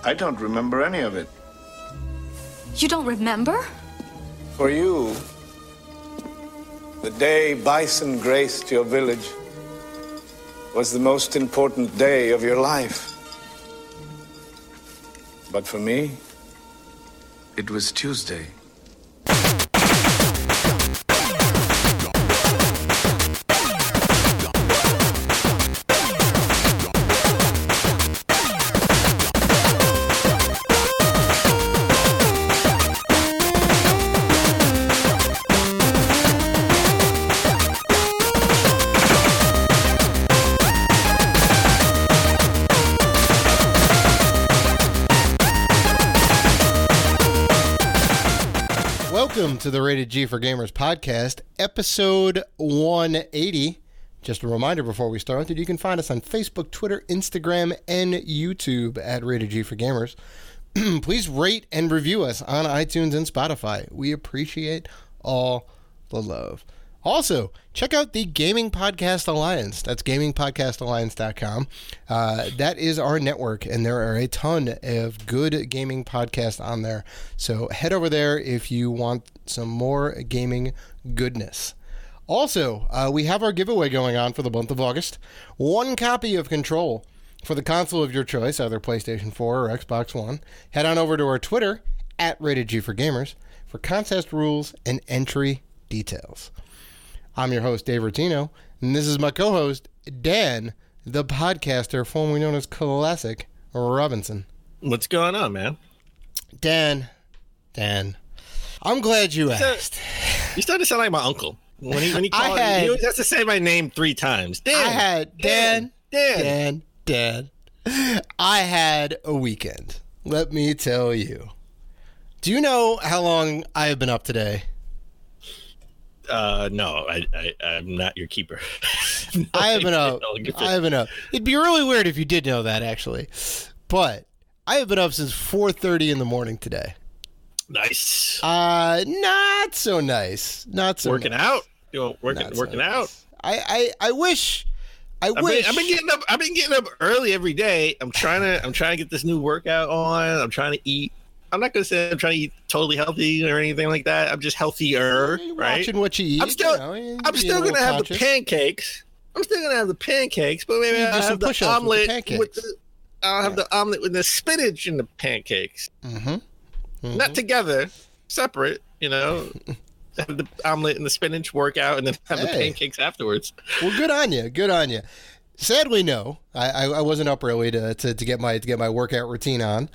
I don't remember any of it. You don't remember? For you, the day bison graced your village was the most important day of your life. But for me, it was Tuesday. Welcome to the Rated G for Gamers podcast, episode 180. Just a reminder before we start that you can find us on Facebook, Twitter, Instagram, and YouTube at Rated G for Gamers. Please rate and review us on iTunes and Spotify. We appreciate all the love. Also, check out the Gaming Podcast Alliance. That's gamingpodcastalliance.com. That is our network, and there are a ton of good gaming podcasts on there. So head over there if you want some more gaming goodness. Also, we have our giveaway going on for the month of August. One copy of Control for the console of your choice, either PlayStation 4 or Xbox One. Head on over to our Twitter, at RatedG4Gamers, for contest rules and entry details. I'm your host, Dave Rotino, and this is my co-host, Dan, the podcaster, formerly known as Classic Robinson. What's going on, man? Dan, I'm glad you asked. You started to sound like my uncle. When he called me, he has to say my name 3 times. Dan. I had a weekend. Let me tell you. Do you know how long I have been up today? No, I'm not your keeper. I have been up. It'd be really weird if you did know that, actually. But I have been up since 4:30 in the morning today. Nice. Not so nice. Working out. Working out. I wish. I've been getting up early every day. I'm trying to get this new workout on. I'm trying to eat. I'm not gonna say I'm trying to eat totally healthy or anything like that. I'm just healthier, right? Watching what you eat. I'm still gonna have the pancakes. But maybe I'll have the omelet I'll have the omelet with the spinach in the pancakes. Mm-hmm. Not together, separate. Have the omelet and the spinach workout, and then have the pancakes afterwards. Well, good on you. Sadly, no. I wasn't up early to get my workout routine on.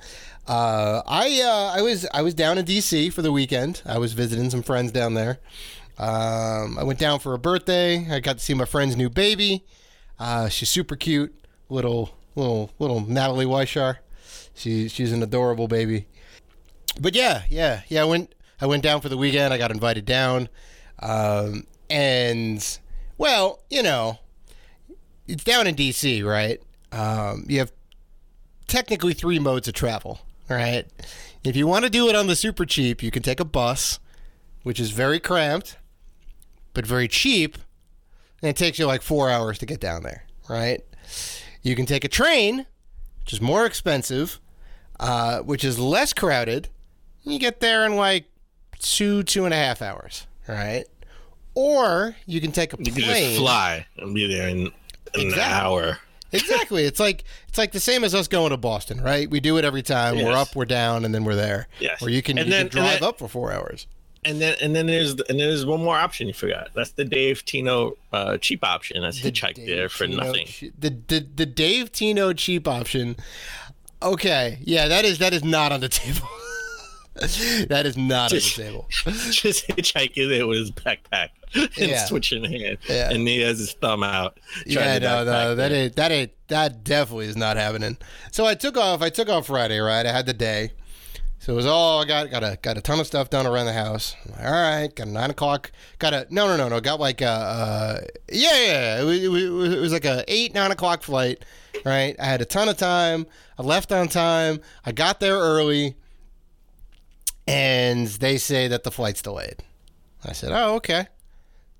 I was down in DC for the weekend. I was visiting some friends down there. I went down for a birthday. I got to see my friend's new baby. She's super cute, little Natalie Weishar. She's an adorable baby. But yeah. I went down for the weekend. I got invited down, and well, it's down in DC, right? You have technically 3 modes of travel. Right. If you want to do it on the super cheap, you can take a bus, which is very cramped, but very cheap, and it takes you like 4 hours to get down there. Right. You can take a train, which is more expensive, which is less crowded. You get there in like 2.5 hours. Right. Or you can take a plane. You can just fly and be there in an hour. Exactly. It's like the same as us going to Boston, right? We do it every time. Yes. We're up, we're down, and then we're there. Yes. Or you can drive up for 4 hours. And then there's one more option you forgot. That's the Dave Tino cheap option. That's hitchhike there for nothing. The Dave Tino cheap option. Okay. Yeah, that is not on the table. That is not on the table. Just hitchhiking there with his backpack and switching hand, and he has his thumb out. That definitely is not happening. So I took off Friday, right? I had the day, so it was all I got a ton of stuff done around the house. All right, got a 9 o'clock. Got like it was like a 8-9 o'clock flight, right? I had a ton of time. I left on time. I got there early. And they say that the flight's delayed. I said, oh, okay.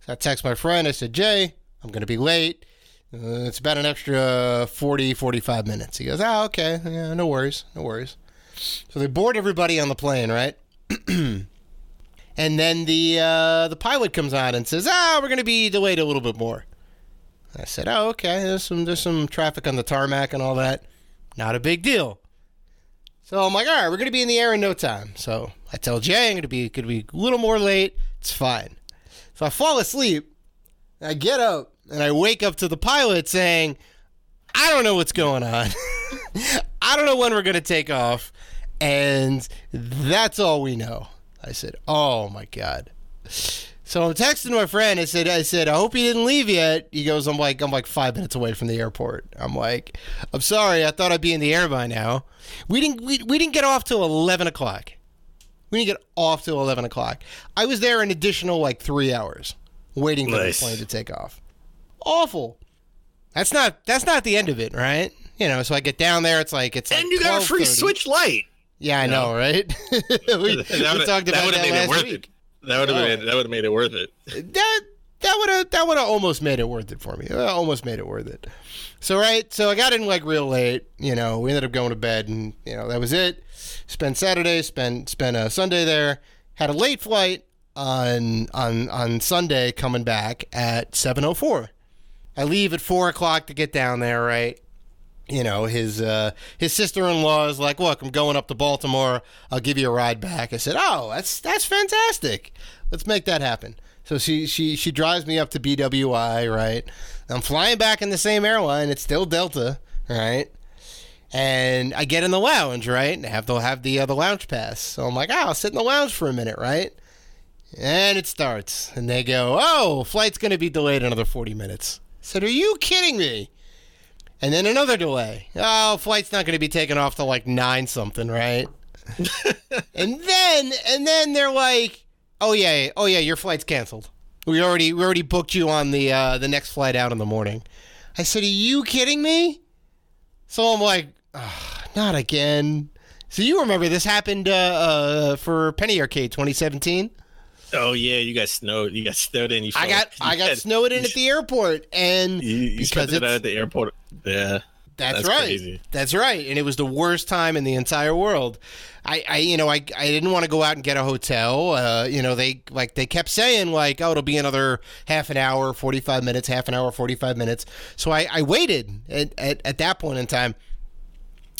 So I text my friend. I said, Jay, I'm going to be late. It's about an extra 40, 45 minutes. He goes, oh, okay. Yeah, no worries. So they board everybody on the plane, right? And then the pilot comes on and says, we're going to be delayed a little bit more. I said, oh, okay. There's some traffic on the tarmac and all that. Not a big deal. So I'm like, all right, we're going to be in the air in no time. So I tell Jay I'm going to be a little more late. It's fine. So I fall asleep. I get up and I wake up to the pilot saying, I don't know what's going on. I don't know when we're going to take off. And that's all we know. I said, oh my God. So I'm texting my friend. I said, I hope he didn't leave yet. He goes, I'm like 5 minutes away from the airport. I'm like, I'm sorry. I thought I'd be in the air by now. We didn't get off till 11 o'clock. We didn't get off till 11 o'clock. I was there an additional 3 hours waiting for the plane to take off. Awful. That's not the end of it, right? So I get down there. It's like and you got a free Switch Lite. Yeah, I know, right? we talked about that last week. That would have made it worth it. That would have almost made it worth it for me. Almost made it worth it. So I got in real late. We ended up going to bed, and that was it. Spent Saturday, spent a Sunday there. Had a late flight on Sunday, coming back at 7:04. I leave at 4 o'clock to get down there, right? His sister-in-law is like, look, I'm going up to Baltimore. I'll give you a ride back. I said, oh, that's fantastic. Let's make that happen. So she drives me up to BWI, right? I'm flying back in the same airline. It's still Delta, right? And I get in the lounge, right? And they'll have the lounge pass. So I'm like, I'll sit in the lounge for a minute, right? And it starts. And they go, oh, flight's going to be delayed another 40 minutes. I said, are you kidding me? And then another delay. Oh, flight's not going to be taken off till 9 something, right? and then they're like, oh yeah, your flight's canceled. We already booked you on the next flight out in the morning. I said, are you kidding me? So I'm like, not again. So you remember this happened for Penny Arcade 2017? Oh yeah, you got snowed. You got snowed in. I got snowed in at the airport, and you spent it at the airport. Yeah, that's right. Crazy. That's right, and it was the worst time in the entire world. I didn't want to go out and get a hotel. They kept saying oh, it'll be another half an hour, 45 minutes, half an hour, 45 minutes. So I waited at that point in time.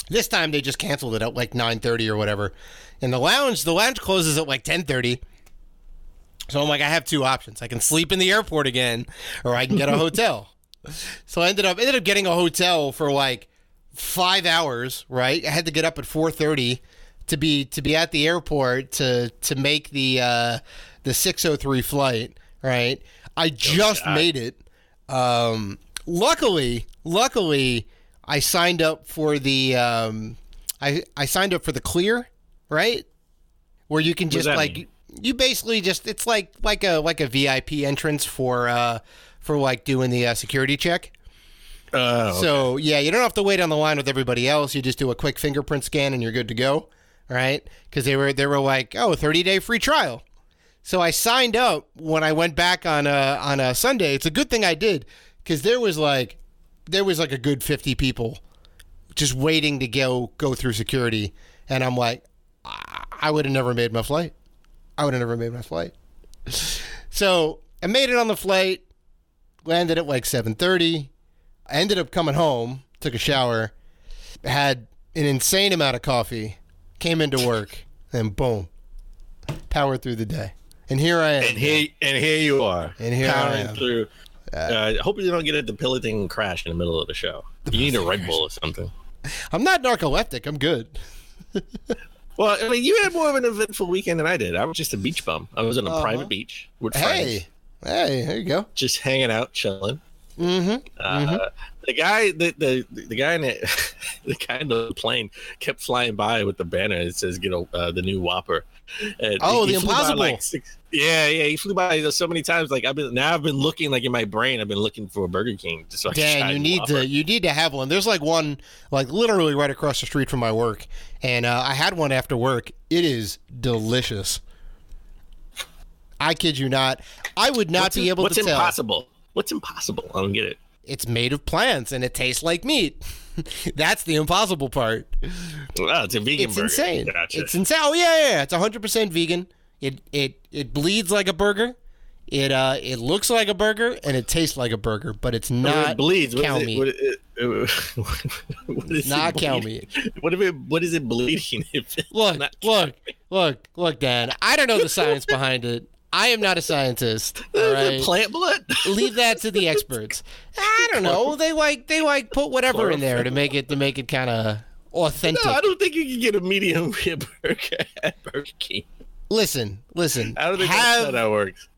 This time they just canceled it at 9:30 or whatever. And the lounge closes at 10:30. So I'm like, I have two options. I can sleep in the airport again, or I can get a hotel. So I ended up getting a hotel for 5 hours, right? I had to get up at 4:30 to be at the airport to make the 6:03 flight, right? I just made it. Luckily, I signed up for the I signed up for the Clear, right? Where you can just you basically just it's like a VIP entrance for doing the security check. Okay. So yeah, you don't have to wait on the line with everybody else. You just do a quick fingerprint scan and you're good to go, right? Because they were 30-day free trial. So I signed up when I went back on a Sunday. It's a good thing I did because there was a good 50 people just waiting to go through security, and I'm like, I would have never made my flight. So I made it on the flight, landed at 7:30. I ended up coming home, took a shower, had an insane amount of coffee, came into work, and boom, powered through the day. And here I am. And here you are. And here powering I am. Through. I hope you don't get a debilitating crash in the middle of the show. You need a Red Bull or something. I'm not narcoleptic. I'm good. Well, I mean, you had more of an eventful weekend than I did. I was just a beach bum. I was on a private beach with friends. Hey, there you go. Just hanging out, chilling. Mm-hmm. The guy in the plane kept flying by with the banner that says "Get the new Whopper." And the Impossible. He flew by so many times. I've been looking in my brain. I've been looking for a Burger King. Just so Dan, you need to have one. There's one literally right across the street from my work, and I had one after work. It is delicious. I kid you not. I would not be able to tell. What's impossible? What's impossible? I don't get it. it's made of plants and it tastes like meat. That's the impossible part. Wow, it's a vegan burger. It's insane. Gotcha. It's insane. Oh yeah. It's 100% vegan. It bleeds like a burger. It looks like a burger and it tastes like a burger, but it's not cow meat. What is not cow meat. What is it bleeding? Look, Dan. I don't know the science behind it. I am not a scientist. All right? Plant blood? Leave that to the experts. I don't know. They put whatever in there to make it kind of authentic. No, I don't think you can get a medium rare burger at Burger King. Listen. I don't think that's how that works.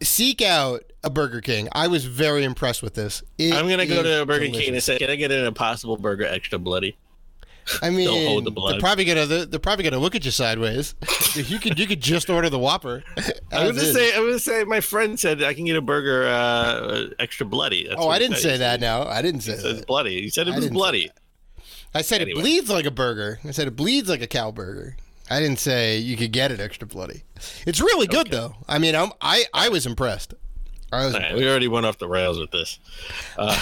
Seek out a Burger King. I was very impressed with this. I'm gonna go to a Burger King and say, "Can I get an Impossible Burger extra bloody?" I mean, don't hold the blood. They're probably gonna look at you sideways. You could just order the Whopper. I'm gonna say. My friend said I can get a burger extra bloody. That's I didn't say that. No, I didn't say that. It's bloody. He said it was bloody. I said it bleeds like a burger. I said it bleeds like a cow burger. I didn't say you could get it extra bloody. It's really good though. I mean, I was impressed. We already went off the rails with this. All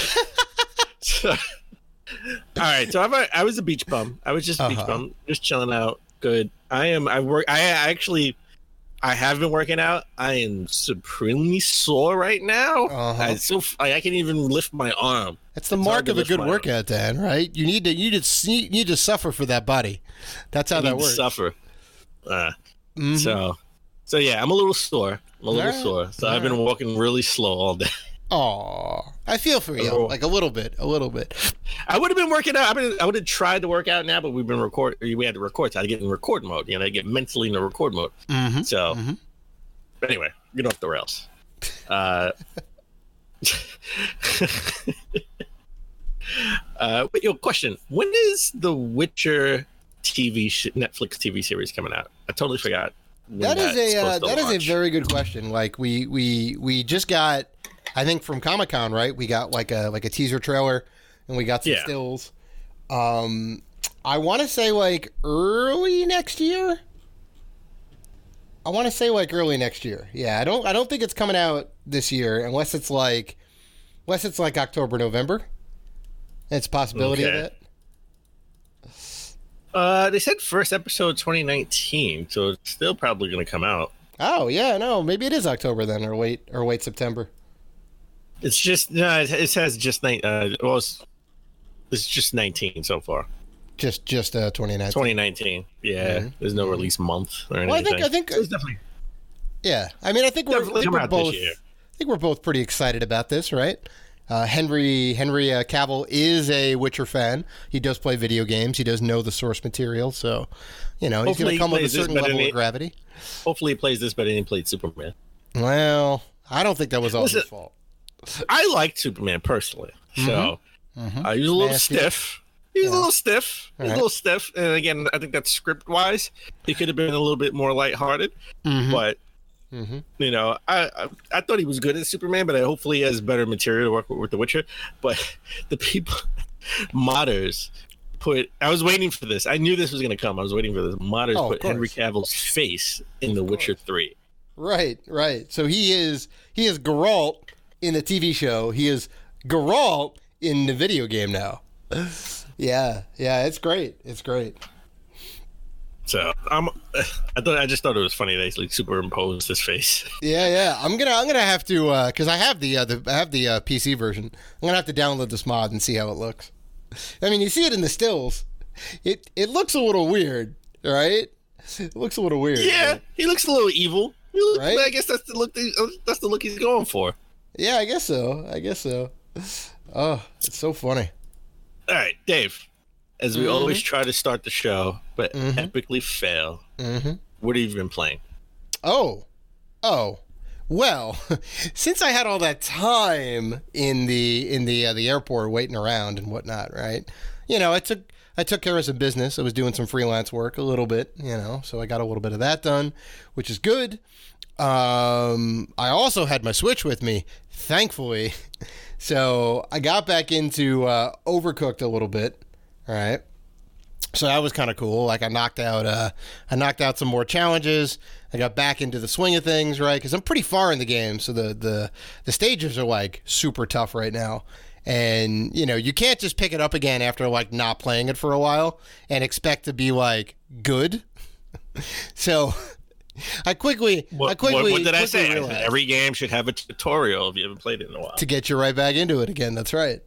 right, so I was a beach bum. I was just a beach bum, just chilling out. Good. I have been working out. I am supremely sore right now. I can't even lift my arm. That's the mark of a good workout, Dan. Right? You need to suffer for that body. That's how that works. Suffer. So yeah, I'm a little sore. So I've been walking really slow all day. Oh, I feel for you, like a little bit. I would have been working out. I would have tried to work out now, but we've been We had to record. So I had to get in record mode. I get mentally in the record mode. But anyway, get off the rails. But question: when is the Witcher Netflix TV series coming out? I totally forgot. That is a very good question. Like we just got, I think from Comic-Con, right? We got like a teaser trailer and we got some stills. I want to say like early next year. Yeah, I don't think it's coming out this year unless it's like October, November. It's a possibility of it. They said first episode 2019, so it's still probably going to come out. Oh yeah, no, maybe it is October then, or wait September. It's just it says just it's just 19 so far. Just 2019. 2019. Yeah, there's no release month or anything. Well, I think it's definitely. Yeah, I mean, I think we're both pretty excited about this, right? Henry Cavill is a Witcher fan. He does play video games. He does know the source material, so he's going to come with a certain level of gravity. Hopefully, he plays this better than he played Superman. Well, I don't think that was all his fault. I liked Superman personally, so he was a little stiff. He was a little stiff. And again, I think that's script wise. He could have been a little bit more lighthearted, but. I thought he was good as Superman, but hopefully he has better material to work with The Witcher. But the people, modders, I was waiting for this. I knew this was going to come. I was waiting for this. Modders put Henry Cavill's face in The Witcher 3. Right. So he is Geralt in the TV show. He is Geralt in the video game now. Yeah, it's great. So I just thought it was funny they like superimposed his face. Yeah. I'm gonna have to because I have the PC version. I'm gonna have to download this mod and see how it looks. I mean, you see it in the stills. It looks a little weird, right? It looks a little weird. Yeah, right? He looks a little evil. Right? I guess that's the look. That's the look he's going for. Yeah, I guess so. Oh, it's so funny. All right, Dave. As we always try to start the show, but epically fail. What have you been playing? Oh, well, since I had all that time in the airport waiting around and whatnot, right? I took care of some business. I was doing some freelance work a little bit, so I got a little bit of that done, which is good. I also had my Switch with me, thankfully, so I got back into Overcooked a little bit. All right. So that was kind of cool. Like I knocked out some more challenges. I got back into the swing of things, right? Because I'm pretty far in the game, so the stages are like super tough right now. And you can't just pick it up again after like not playing it for a while and expect to be like good. So I quickly what did I say? Realized, every game should have a tutorial if you haven't played it in a while to get you right back into it again. That's right.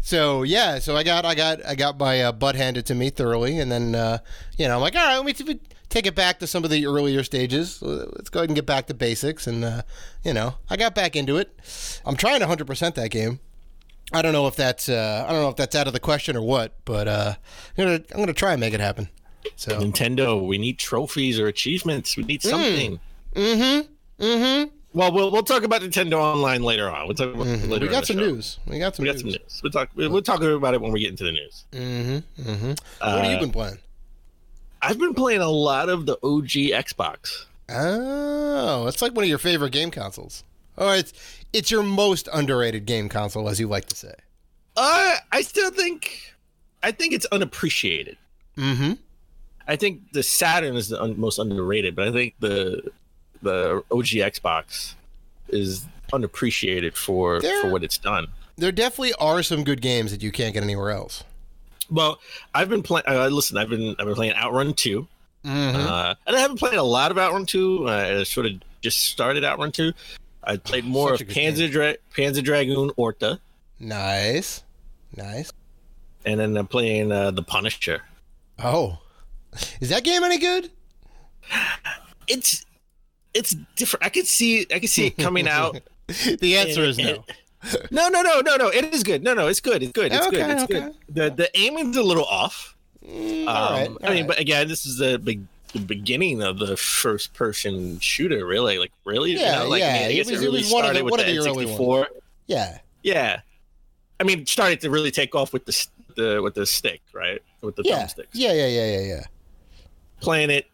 So yeah, so I got my butt handed to me thoroughly, and then I'm like, all right, let me take it back to some of the earlier stages. Let's go ahead and get back to basics, and I got back into it. I'm trying to 100% that game. I don't know if that's out of the question or what, but I'm gonna try and make it happen. So Nintendo, we need trophies or achievements. We need something. Well, we'll talk about Nintendo Online later on. We'll talk about later. We got some news. We'll talk about it when we get into the news. What have you been playing? I've been playing a lot of the OG Xbox. Oh, it's like one of your favorite game consoles. Or it's your most underrated game console, as you like to say. I think it's unappreciated. I think the Saturn is the most underrated, but I think the OG Xbox is unappreciated for what it's done. There definitely are some good games that you can't get anywhere else. Well, I've been playing. Listen, I've been playing Outrun 2, and I haven't played a lot of Outrun 2. I sort of just started Outrun 2. I played more of Panzer Dragoon Orta. Nice. And then I'm playing The Punisher. Oh, is that game any good? It's different. I can see it coming out. The answer is no. No. It is good. No, it's good. It's good. The aiming's a little off. All right. But again, this is the beginning of the first-person shooter. Really, Yeah, it was one of the early ones. Yeah. I mean, it started to really take off with the stick, right? With the thumbsticks. Yeah. Playing it,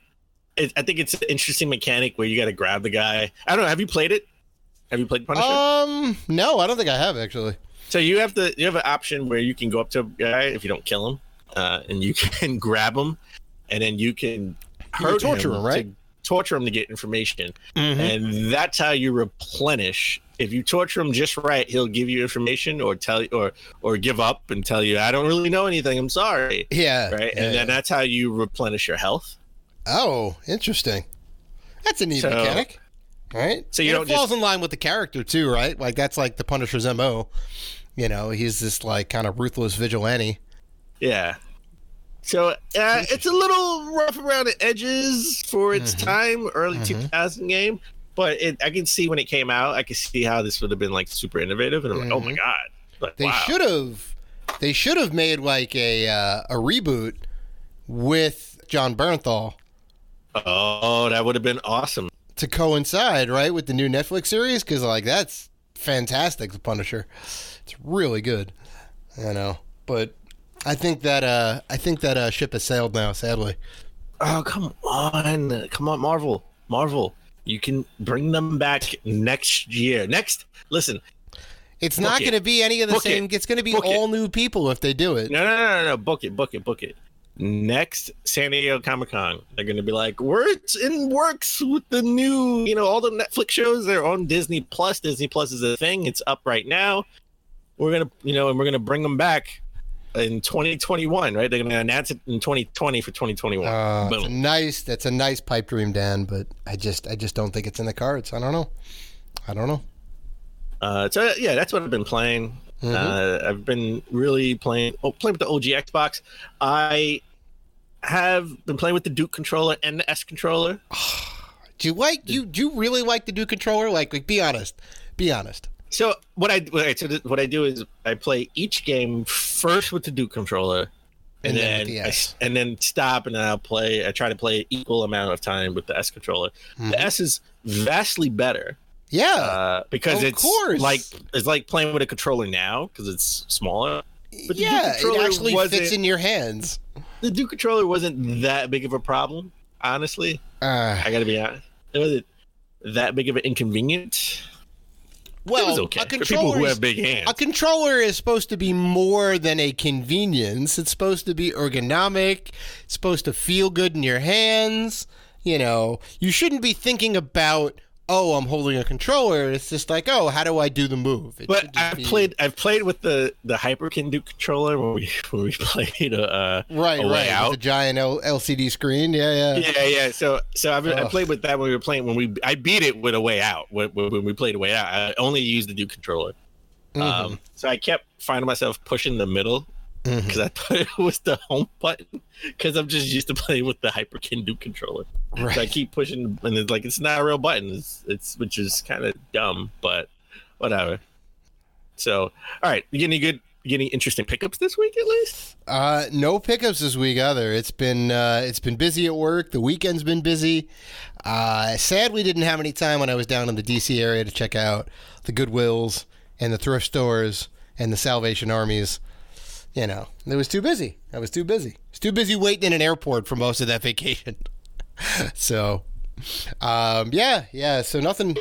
I think it's an interesting mechanic where you got to grab the guy. I don't know. Have you played it? Have you played Punisher? No, I don't think I have actually. So you have an option where you can go up to a guy if you don't kill him, and you can grab him, and then you can torture him, right? Torture him to get information, and that's how you replenish. If you torture him just right, he'll give you information or tell you or give up and tell you, I don't really know anything. I'm sorry. Yeah. Right. And then that's how you replenish your health. Oh, interesting. That's a neat mechanic. Right. So it falls in line with the character too, right? Like that's like the Punisher's MO. He's this like kind of ruthless vigilante. Yeah. So it's a little rough around the edges for its time, early 2000 game. But I can see when it came out, I could see how this would have been like super innovative, and I'm like, oh my god! Like, they should have made like a reboot with John Bernthal. Oh, that would have been awesome to coincide, right, with the new Netflix series, because like that's fantastic. The Punisher, it's really good, But I think that ship has sailed now, sadly. Oh come on, Marvel. You can bring them back next year. Listen. It's not going to be any of the same. It's going to be all new people if they do it. No. Book it. Next San Diego Comic-Con, they're going to be like, we're in works with the new, all the Netflix shows. They're on Disney Plus. Disney Plus is a thing. It's up right now. We're going to, and we're going to bring them back in 2021, right? They're going to announce it in 2020 for 2021. Boom. That's a nice pipe dream, Dan, but I just don't think it's in the cards. I don't know. So yeah, that's what I've been playing. I've been really playing with the OG Xbox. I have been playing with the Duke controller and the S controller. Do you really like the Duke controller? Like be honest. So what I do is I play each game first with the Duke controller, and then stop, and then I try to play equal amount of time with the S controller. The S is vastly better. Yeah, because it's like playing with a controller now because it's smaller. But it actually fits in your hands. The Duke controller wasn't that big of a problem, honestly. I got to be honest. It wasn't that big of an inconvenience. Well, it was okay. For people who have big hands. A controller is supposed to be more than a convenience. It's supposed to be ergonomic. It's supposed to feel good in your hands. You know, you shouldn't be thinking about, oh, I'm holding a controller. It's just like, oh, how do I do the move? But I've played with the Hyperkin Duke controller when we played a Way Out. With the giant LCD screen. Yeah. So I played with that when we were playing. I beat it with a Way Out when we played a Way Out. I only used the Duke controller. So I kept finding myself pushing the middle because I thought it was the home button because I'm just used to playing with the Hyperkin Duke controller. Right. So I keep pushing, and it's like it's not a real button. It's which is kind of dumb, but whatever. So, all right, you get any interesting pickups this week at least? No pickups this week either. It's been busy at work. The weekend's been busy. Sadly, didn't have any time when I was down in the DC area to check out the Goodwills and the thrift stores and the Salvation Armies. You know, it was too busy. I was too busy. I was too busy waiting in an airport for most of that vacation. So, yeah. So nothing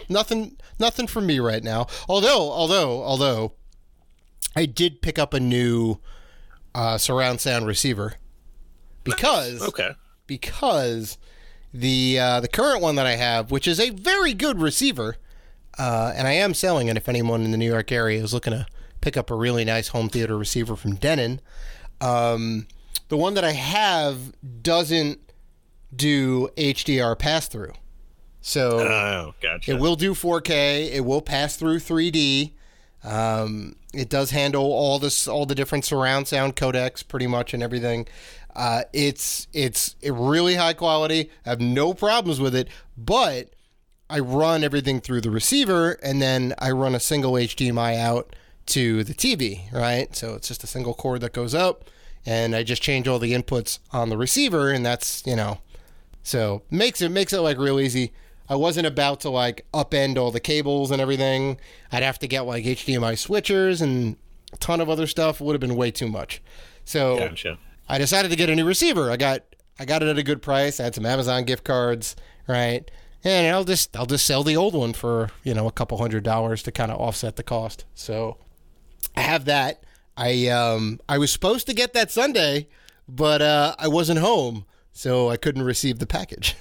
from me right now. Although I did pick up a new surround sound receiver because the current one that I have, which is a very good receiver, and I am selling it if anyone in the New York area is looking to pick up a really nice home theater receiver from Denon. The one that I have doesn't do HDR pass-through. So gotcha. It will do 4K. It will pass through 3D. It does handle all the different surround sound codecs pretty much and everything. It's really high quality. I have no problems with it, but I run everything through the receiver and then I run a single HDMI out to the TV, right? So it's just a single cord that goes up and I just change all the inputs on the receiver and that's, so makes it like real easy. I wasn't about to like upend all the cables and everything. I'd have to get like HDMI switchers and a ton of other stuff. It would have been way too much. So gotcha. I decided to get a new receiver. I got it at a good price. I had some Amazon gift cards, right? And I'll just sell the old one for, a couple $100 to kind of offset the cost. So I have that. I was supposed to get that Sunday, but I wasn't home, so I couldn't receive the package.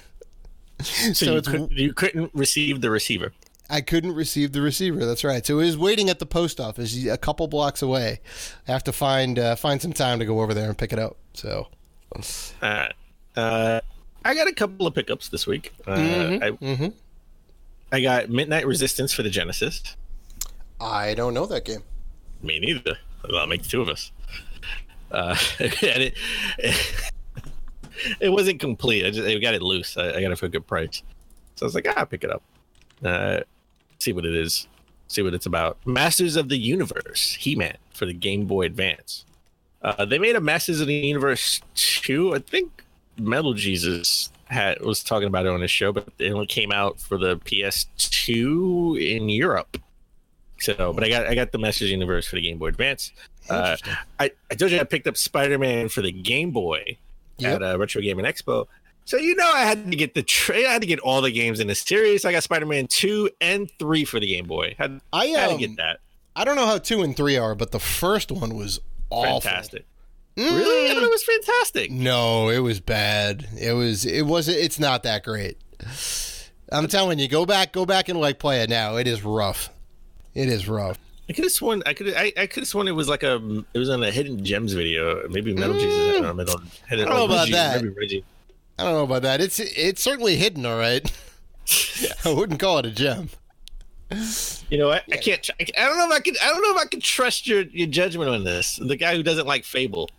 So you couldn't receive the receiver? I couldn't receive the receiver. That's right. So it was waiting at the post office a couple blocks away. I have to find some time to go over there and pick it up. So, I got a couple of pickups this week. I got Midnight Resistance for the Genesis. I don't know that game. Me neither. That'll make two of us. It wasn't complete. I got it loose. I got it for a good price. So I was like, I'll pick it up. See what it is. See what it's about. Masters of the Universe, He-Man for the Game Boy Advance. They made a Masters of the Universe 2. I think Metal Jesus was talking about it on his show, but it only came out for the PS2 in Europe. So, but I got the Masters of the Universe for the Game Boy Advance. I told you I picked up Spider-Man for the Game Boy at Retro Gaming Expo. So I had to get I had to get all the games in the series. I got Spider-Man 2 and 3 for the Game Boy. I had to get that. I don't know how 2 and 3 are, but the first one was awful. Fantastic. Really? I thought it was fantastic. No, it was bad. It's not that great. I'm telling you, go back and like play it now. It is rough. It is rough. I could have sworn it was like it was on a Hidden Gems video. Maybe Metal Jesus. I don't know about that. Maybe Reggie. I don't know about that. It's certainly hidden, all right. I wouldn't call it a gem. You know what? I can't. I don't know if I can trust your judgment on this. The guy who doesn't like Fable.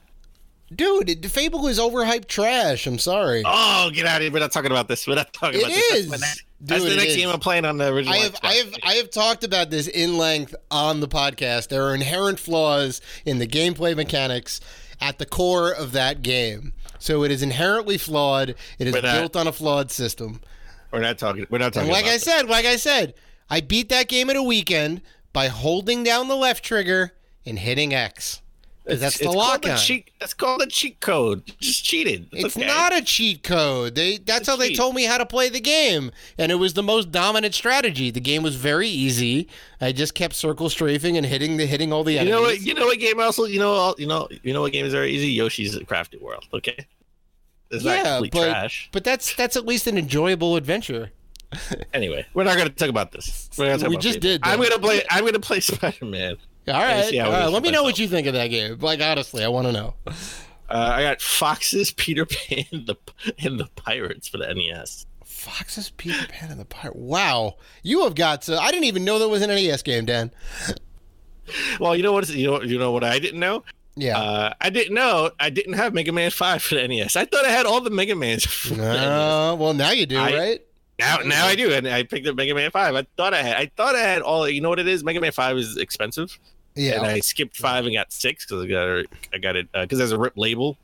Dude, Fable is overhyped trash. I'm sorry. Oh, get out of here! We're not talking about this. We're not talking about this. That's the next game I'm playing on the original. I have talked about this in length on the podcast. There are inherent flaws in the gameplay mechanics at the core of that game. So it is inherently flawed. It is built on a flawed system. We're not talking. Like I said, I beat that game in a weekend by holding down the left trigger and hitting X. That's the lock-on. That's called a cheat code. You just cheated. It's not a cheat code. That's how they told me how to play the game, and it was the most dominant strategy. The game was very easy. I just kept circle strafing and hitting all the enemies. You know what game also? You know what game is very easy? Yoshi's Crafted World. Okay. It's not complete trash. But that's at least an enjoyable adventure. Anyway, we're not going to talk about this. We just did. I'm going to play Spider-Man. All right. Let me know what you think of that game. Like, honestly, I want to know. I got Fox's Peter Pan and the Pirates for the NES. Fox's Peter Pan and the Pirates. Wow, you have got to. I didn't even know there was an NES game, Dan. Well, you know what? You know what I didn't know. Yeah. I didn't know I didn't have Mega Man 5 for the NES. I thought I had all the Mega Mans. Well, now you do, right? Now I do, and I picked up Mega Man 5. I thought I had all. You know what it is? Mega Man 5 is expensive. Yeah. And I skipped 5 and got 6 because I got it because there's a RIP label,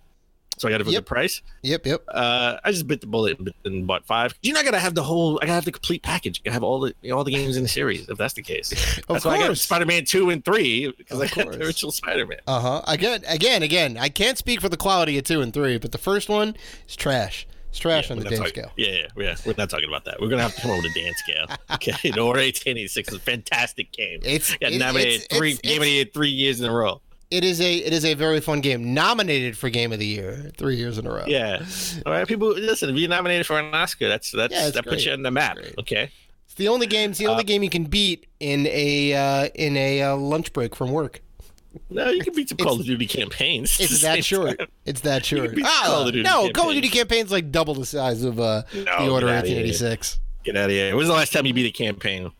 so I got it for the price. Yep. I just bit the bullet and bought 5. You're not gonna have I gotta have the complete package. I gotta have all the games in the series. If that's the case, that's why I got Spider-Man 2 and 3 because I got the original Spider-Man. Again. I can't speak for the quality of 2 and 3, but the first one is trash. It's trash on the Dan scale. Yeah. We're not talking about that. We're going to have to come over to Dan scale. Okay. No, 1886 is a fantastic game. It's nominated 3 years in a row. It is a very fun game. Nominated for Game of the Year 3 years in a row. Yeah. All right, people, listen, if you're nominated for an Oscar, that puts you on the map. Okay. It's the only game you can beat in a lunch break from work. No, you can beat some Call of Duty campaigns. It's that short. Call of Duty campaign's like double the size of the Order 1886. Get out of here. When was the last time you beat a campaign?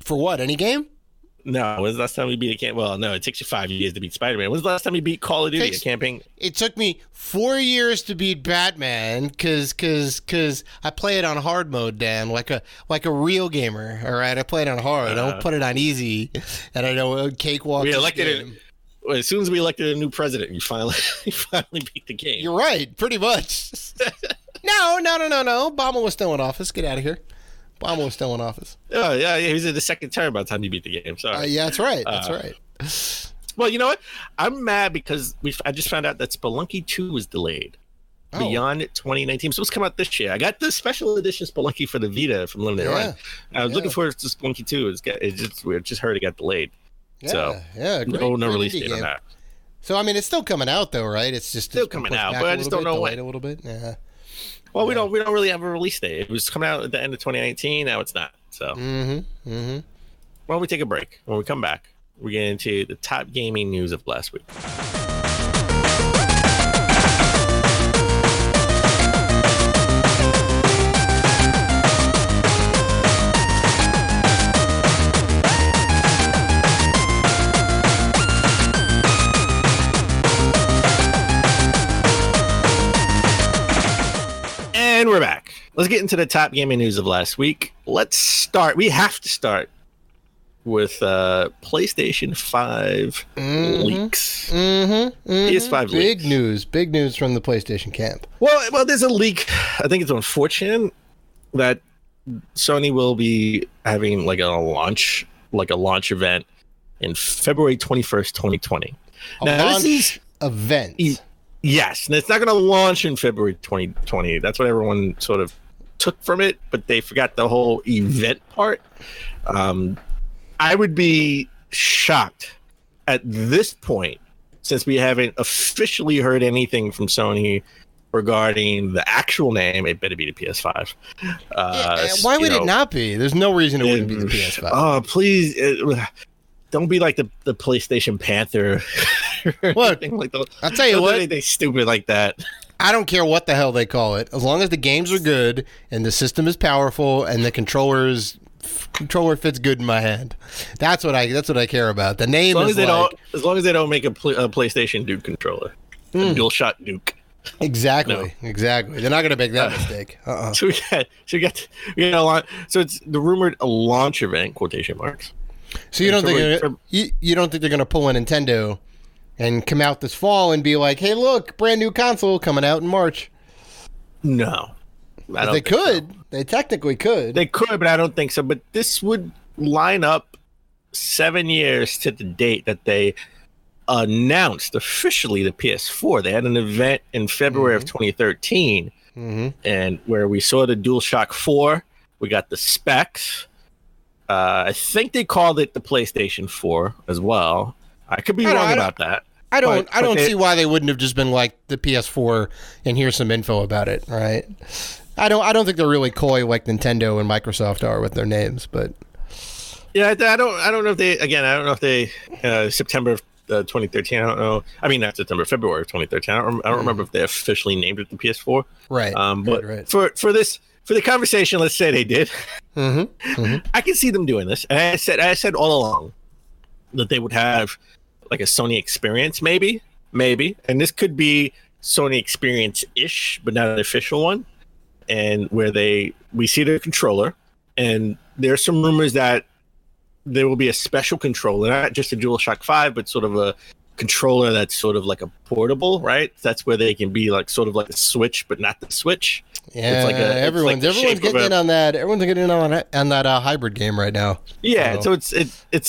For what? Any game? No. When was the last time you beat a campaign? Well, no, it takes you 5 years to beat Spider-Man. When was the last time you beat Call of Duty, a campaign? It took me 4 years to beat Batman because I play it on hard mode, Dan, like a real gamer. All right, I play it on hard. I don't put it on easy, and I know cakewalk. As soon as we elected a new president, you finally beat the game. You're right, pretty much. No. Obama was still in office. Get out of here. Obama was still in office. Oh, yeah, he was in the second term by the time you beat the game. Sorry. Yeah, that's right. Well, you know what? I'm mad because I just found out that Spelunky 2 was delayed beyond 2019. So it's come out this year. I got the special edition Spelunky for the Vita from Limited Run. I was looking forward to Spelunky 2. It's just weird. Just heard it got delayed. No release date on that. So I mean, it's still coming out though, right? It's just still coming out, but I just don't know when. A little bit. Yeah. Well, we don't really have a release date. It was coming out at the end of 2019. Now it's not. So. Why don't we take a break? When we come back, we get into the top gaming news of last week. And we're back. Let's get into the top gaming news of last week. Let's start. We have to start with PlayStation 5 leaks. PS5 leaks. Big news from the PlayStation camp. Well, there's a leak. I think it's unfortunate that Sony will be having like a launch event in February 21st, 2020. Launch event. Yes, and it's not going to launch in February 2020. That's what everyone sort of took from it, but they forgot the whole event part. I would be shocked at this point, since we haven't officially heard anything from Sony regarding the actual name. It better be the PS5. Why would it not be? There's no reason it wouldn't be the PS5. Oh, please. Don't be like the PlayStation Panther. Look, I'll tell you what. Anything stupid like that. I don't care what the hell they call it. As long as the games are good and the system is powerful and the controller fits good in my hand. That's what I care about. The name as long as they don't make a PlayStation Duke controller. A DualShock Duke. Exactly. They're not going to make that mistake. So we got a lot. So it's the rumored launch event, quotation marks. So you don't think they're going to pull a Nintendo and come out this fall and be like, "Hey, look, brand new console coming out in March"? No, they could. So. They technically could. They could, but I don't think so. But this would line up 7 years to the date that they announced officially the PS4. They had an event in February of 2013, and where we saw the DualShock 4. We got the specs. I think they called it the PlayStation 4 as well. I could be wrong about that. I don't see why they wouldn't have just been like the PS4 and here's some info about it, right? I don't think they're really coy like Nintendo and Microsoft are with their names, but yeah, I don't know if they September of 2013. I don't know. I mean, not September, February of 2013. I don't remember if they officially named it the PS4. Right. But right. For the conversation, let's say they did. I can see them doing this. And I said all along that they would have like a Sony experience, maybe, and this could be Sony experience-ish, but not an official one. And where we see their controller, and there's some rumors that there will be a special controller, not just a DualShock 5, but sort of a controller that's sort of like a portable, right? That's where they can be like sort of like a Switch, but not the Switch. Yeah, everyone's getting in on that. Everyone's getting in on that hybrid game right now. Yeah, so it's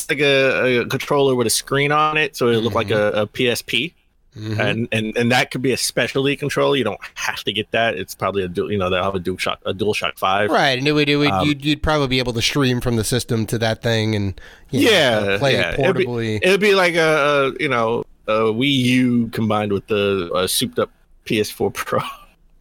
like a controller with a screen on it, so it'll look like a PSP. And that could be a specialty controller. You don't have to get that. It's probably they'll have a DualShock 5. Right, and you'd probably be able to stream from the system to that thing and play it portably. It'd be like a Wii U combined with the souped up PS4 Pro.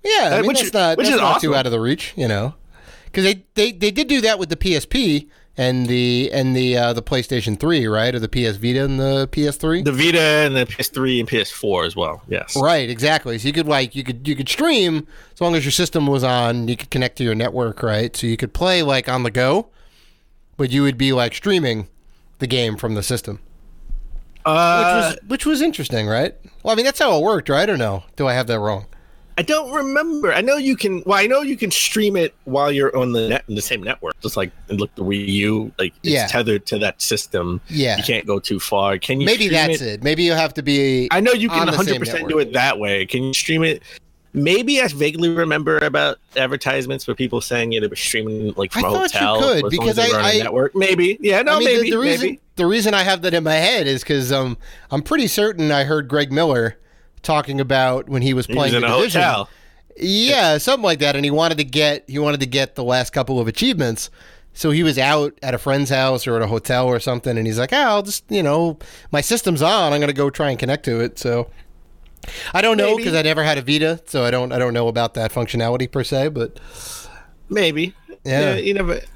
Yeah, I mean, that's not awesome. Too out of the reach, because they did do that with the PSP. And the PlayStation 3, right? Or the PS Vita and the PS3? The Vita and the PS3 and PS4 as well, yes. Right, exactly. So you could stream as long as your system was on, you could connect to your network, right? So you could play like on the go, but you would be like streaming the game from the system. Which was interesting, right? Well, I mean, that's how it worked, right? Or no? Do I have that wrong? I don't remember. I know you can. Well, I know you can stream it while you're on the same network. Just like the Wii U, like it's tethered to that system. Yeah, you can't go too far. Can you? Maybe that's it. Maybe you have to be. I know you can 100% do it that way. Can you stream it? Maybe I vaguely remember about advertisements for people saying they were streaming like from a hotel. I thought you could because I network. Maybe, yeah, no, I mean, maybe. The reason I have that in my head is because I'm pretty certain I heard Greg Miller talking about when he was playing in the a Division. Hotel. Yeah, something like that, and he wanted to get the last couple of achievements. So he was out at a friend's house or at a hotel or something, and he's like, I'll just, my system's on. I'm going to go try and connect to it. So I don't know because I never had a Vita, so I don't know about that functionality per se, but maybe. Yeah,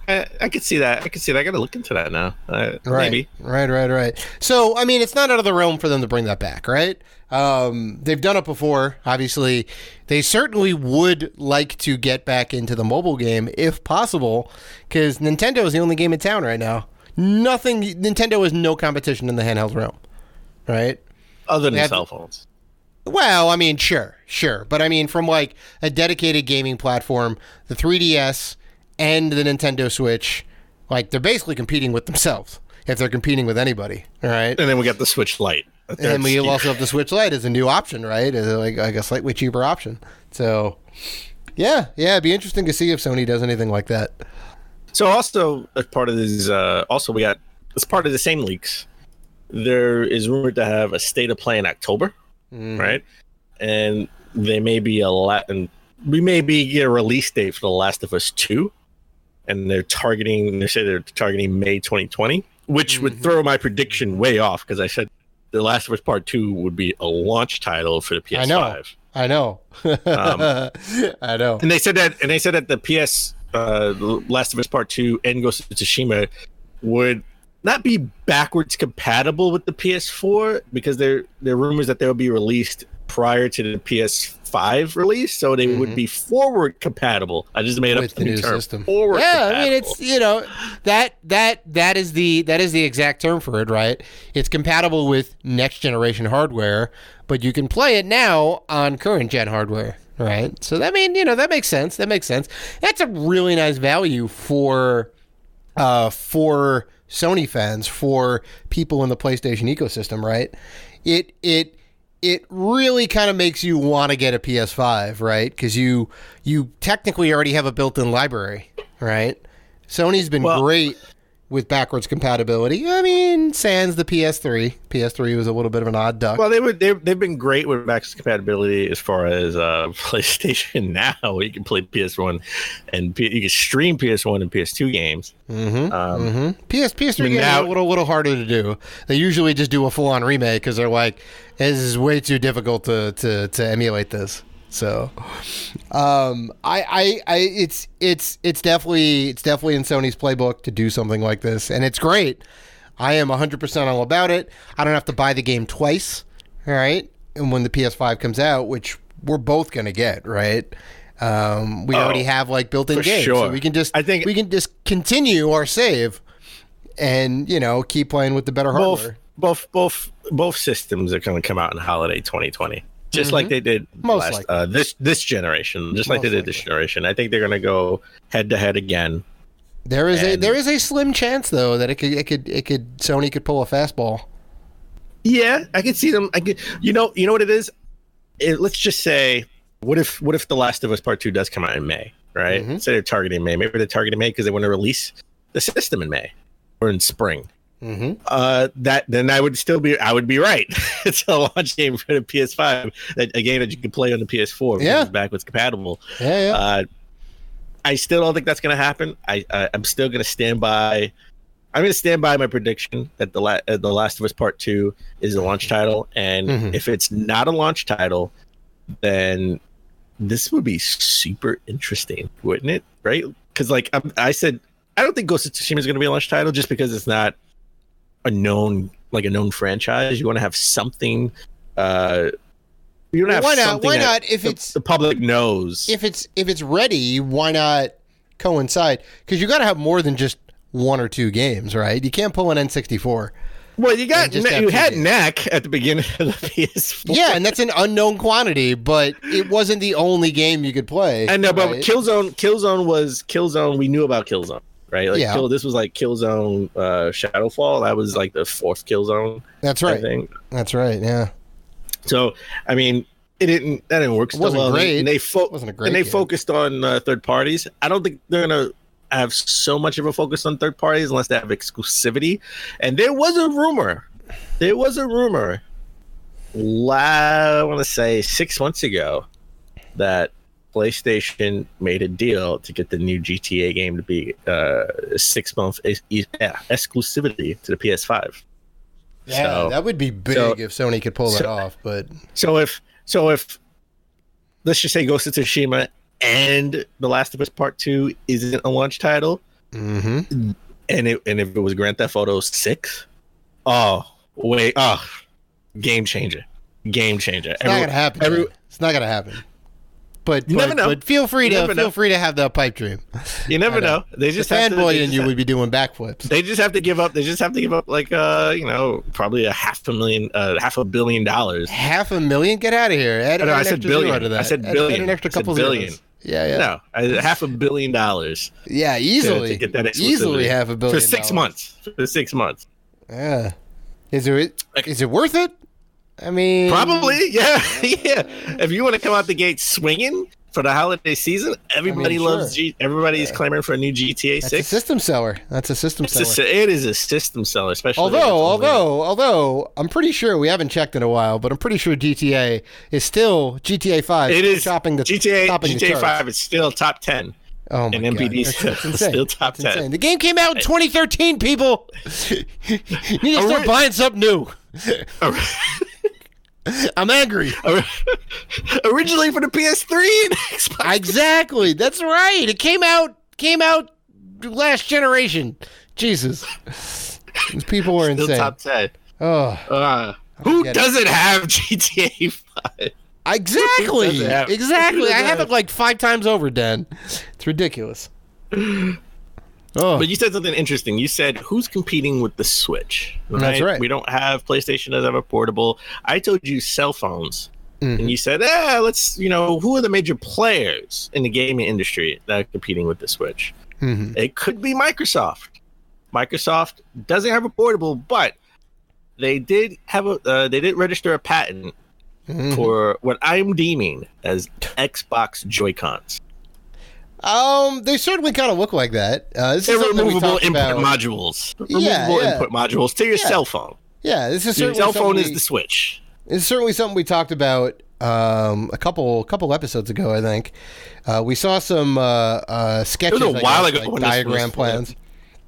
I could see that. I got to look into that now. Right. Maybe. Right. So, I mean, it's not out of the realm for them to bring that back, right? They've done it before. Obviously, they certainly would like to get back into the mobile game if possible, because Nintendo is the only game in town right now. Nintendo has no competition in the handheld realm, right? Other than cell phones. Well, I mean, sure. But I mean, from like a dedicated gaming platform, the 3DS and the Nintendo Switch, like they're basically competing with themselves if they're competing with anybody, all right? And then we got the Switch Lite. And we also have the Switch Lite as a new option, right? As like a slightly cheaper option. So, yeah, it'd be interesting to see if Sony does anything like that. So also, as part of this, we got, as part of the same leaks, there is rumored to have a state of play in October, right? And they may be we may get a release date for The Last of Us 2. And they say they're targeting May 2020, which would throw my prediction way off because I said The Last of Us Part 2 would be a launch title for the PS5. I know. I know. And they said that the The Last of Us Part 2 and Ghost of Tsushima would not be backwards compatible with the PS4 because there are rumors that they'll be released prior to the PS5 release, so they would be forward compatible. I just made up the new term. System. Forward compatible. I mean, it's that is the exact term for it, right? It's compatible with next generation hardware, but you can play it now on current gen hardware, right? So that makes sense. That's a really nice value for Sony fans, for people in the PlayStation ecosystem, right? It really kind of makes you want to get a PS5, right? Because you technically already have a built-in library, right? Sony's been great with backwards compatibility. I mean, sans the PS3. PS3 was a little bit of an odd duck. Well, they've been great with backwards compatibility as far as PlayStation now. You can play PS1 and you can stream PS1 and PS2 games. PS3 games are a little harder to do. They usually just do a full-on remake because they're like, this is way too difficult to emulate this. So, it's definitely in Sony's playbook to do something like this, and it's great. I am 100% all about it. I don't have to buy the game twice, all right? And when the PS5 comes out, which we're both gonna get, right? We already have like built-in games, so we can just continue our save, and keep playing with the better hardware. Both systems are going to come out in holiday 2020. Just like they did this generation, just like they did this generation. I think they're going to go head to head again. There is a slim chance though that Sony could pull a fastball. Yeah, I could see them. You know what it is? Let's just say, what if The Last of Us Part 2 does come out in May, right? Say they're targeting May. Maybe they're targeting May because they want to release the system in May or in spring. Then I would be right. It's a launch game for the PS5, a game that you can play on the PS4 because it's backwards compatible. I still don't think that's going to happen. I'm still going to stand by. I'm going to stand by my prediction that the Last of Us Part 2 is a launch title, and if it's not a launch title, then this would be super interesting, wouldn't it? Right? Because I said, I don't think Ghost of Tsushima is going to be a launch title just because it's not a known franchise. You want to have something. You want to have something. Why not? If the public knows, if it's ready, why not coincide? Because you got to have more than just one or two games, right? You can't pull an N64. Well, you had NEC at the beginning of the PS4. Yeah, and that's an unknown quantity, but it wasn't the only game you could play. I know, but Killzone was Killzone. We knew about Killzone. Right, this was like Killzone Shadowfall. That was like the fourth Killzone. That's right. I think. That's right. Yeah. So I mean, that didn't work so well. Wasn't great. And they focused on third parties. I don't think they're gonna have so much of a focus on third parties unless they have exclusivity. And there was a rumor. I want to say 6 months ago that PlayStation made a deal to get the new GTA game to be 6 month exclusivity to the PS5. Yeah, that would be big if Sony could pull that off. But so if let's just say Ghost of Tsushima and The Last of Us Part 2 isn't a launch title, and if it was Grand Theft Auto 6, game changer. It's not gonna happen. It's not gonna happen. But you never know. But feel free to have that pipe dream. You never know. They just fanboy and you would be doing backflips. They just have to give up. Like probably $500 million. $500,000? Get out of here. I said billion. I said billion. Add an extra couple zeros. Yeah. No, $500 million. Yeah, easily. To get that easily $500 million for 6 months. Yeah. Is it worth it? I mean, probably, yeah. If you want to come out the gate swinging for the holiday season, everybody loves everybody's clamoring for a new GTA 6. That's a system seller. It is a system seller, especially. Although I'm pretty sure, we haven't checked in a while, but I'm pretty sure GTA is still GTA 5. It is topping the GTA 5 is still top 10. Oh my God. NPD's still top 10. Insane. The game came out in 2013, people. You need to start buying something new. I'm angry. Originally for the PS3 and Xbox. Exactly. That's right. It came out last generation. Jesus. These people are insane. Still top 10. Oh. Who doesn't have GTA 5? Exactly. I have it like 5 times over, Dan. It's ridiculous. Oh. But you said something interesting. You said, who's competing with the Switch? Right? That's right. We don't have PlayStation, doesn't have a portable. I told you cell phones. And you said, who are the major players in the gaming industry that are competing with the Switch? It could be Microsoft. Microsoft doesn't have a portable, but they did register a patent for what I'm deeming as Xbox joycons. They certainly kind of look like that. They're removable input modules. Removable input modules to your cell phone. Yeah, this is your cell phone is the Switch. It's certainly something we talked about a couple episodes ago. I think we saw some sketches. It was a while ago, like diagram plans.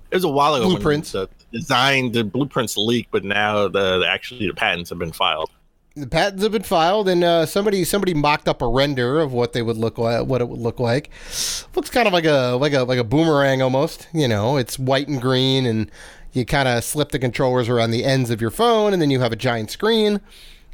It was a while ago. Blueprints. When the blueprints leaked, but now the patents have been filed. The patents have been filed, and somebody mocked up a render of what they would look like. What it would look like. Looks kind of like a boomerang almost. It's white and green, and you kind of slip the controllers around the ends of your phone, and then you have a giant screen,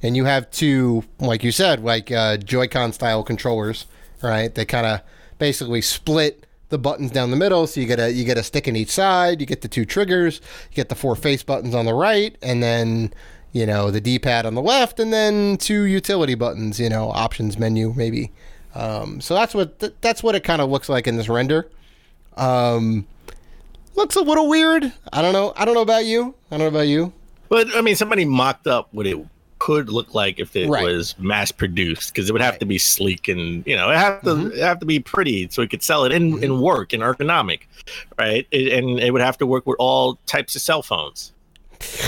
and you have two, like you said, like Joy-Con style controllers, right? They kind of basically split the buttons down the middle, so you get a stick in each side. You get the two triggers. You get the 4 face buttons on the right, and then the D-pad on the left, and then 2 utility buttons, options menu maybe. So that's what it kind of looks like in this render. Looks a little weird. I don't know about you. But I mean, somebody mocked up what it could look like if it was mass produced, because it would have to be sleek and it have to be pretty so it could sell it and work and ergonomic, right? And it would have to work with all types of cell phones.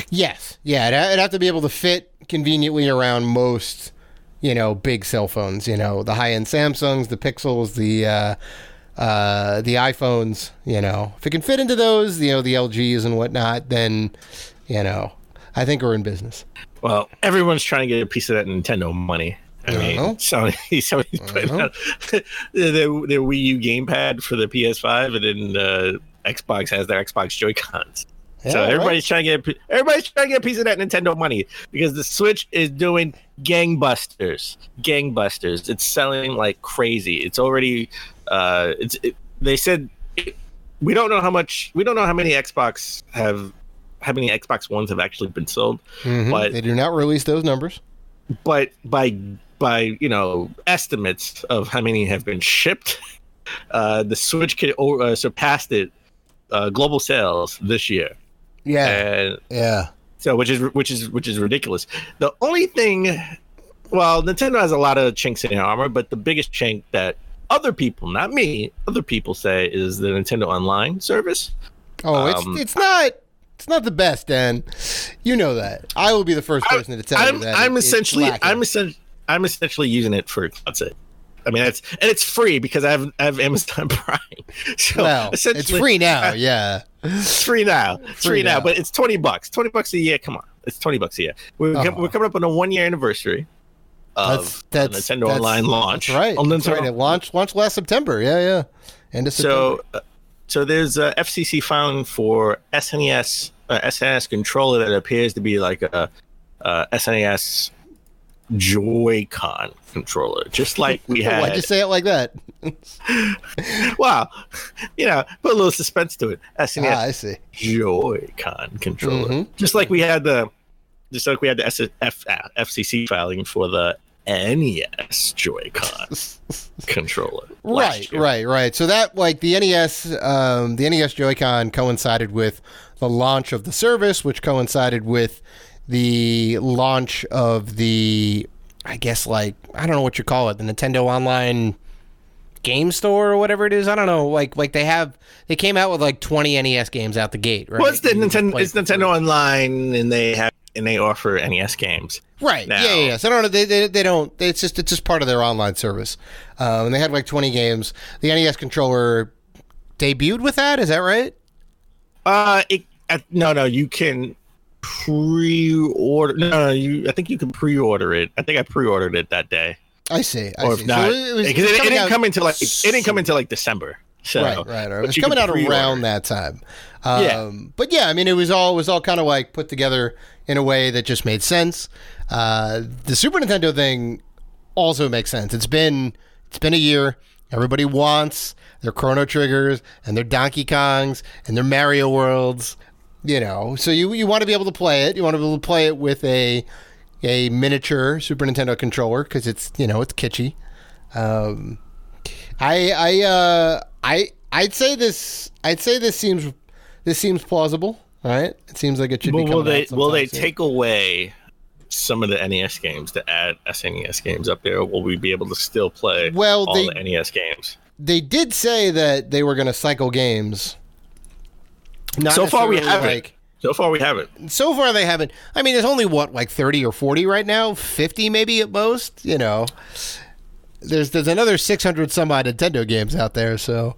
Yes. Yeah. It'd have to be able to fit conveniently around most, big cell phones, the high-end Samsungs, the Pixels, the iPhones, if it can fit into those, the LGs and whatnot, then, I think we're in business. Well, everyone's trying to get a piece of that Nintendo money. I mean, Sony's putting out their Wii U gamepad for the PS5, and then Xbox has their Xbox Joy-Cons. Yeah, so everybody's trying to get a piece of that Nintendo money, because the Switch is doing gangbusters. It's selling like crazy. It's already they said we don't know how many Xbox Ones have actually been sold, but they do not release those numbers. But by estimates of how many have been shipped, the Switch could surpass global sales this year. Yeah. So which is ridiculous. The only thing, Nintendo has a lot of chinks in their armor, but the biggest chink that other people, not me, say is the Nintendo Online service. Oh, it's not the best, Dan. You know that. I will be the first person to tell you that. I'm essentially using it for cloud's sake. I mean, it's free because I have Amazon Prime. So it's free now. Yeah, it's free now. But it's $20. $20 a year. Come on, it's $20 a year. We're coming up on a 1-year anniversary of the Nintendo Online launch. That's right. That's right. It launched last September. Yeah. End of September. So there's a FCC found for SNES controller that appears to be like a SNES Joy-Con controller, just like we had. Why'd you say it like that? Wow, put a little suspense to it. SNES I see. Joy-Con controller, just like we had the FCC filing for the NES Joy-Con controller. Right. So that, like, the NES Joy-Con coincided with the launch of the service, which coincided with the launch of the, I guess, like, I don't know what you call it, the Nintendo Online game store or whatever it is. I don't know. Like they came out with like 20 NES games out the gate, right? Well, it's Nintendo Online, and they offer NES games. Right. Now. Yeah. So I don't know. They don't. It's just part of their online service. And they had like 20 games. The NES controller debuted with that. Is that right? No. You can pre-order. No. I think you can pre-order it. I think I pre-ordered it that day. I see. If not, because it didn't come into like December. So, right. It was coming out around that time. But yeah, I mean, it was all kind of like put together in a way that just made sense. The Super Nintendo thing also makes sense. It's been a year. Everybody wants their Chrono Triggers and their Donkey Kongs and their Mario Worlds. So you want to be able to play it. You want to be able to play it with a miniature Super Nintendo controller because it's it's kitschy. I'd say this seems plausible, right? It seems like it should be. Will they take away some of the NES games to add SNES games up there, or will we be able to still play all the NES games? They did say that they were going to cycle games. So far we haven't. So far they haven't. I mean, there's only, 30 or 40 right now? 50 maybe at most? There's another 600 some odd Nintendo games out there, so...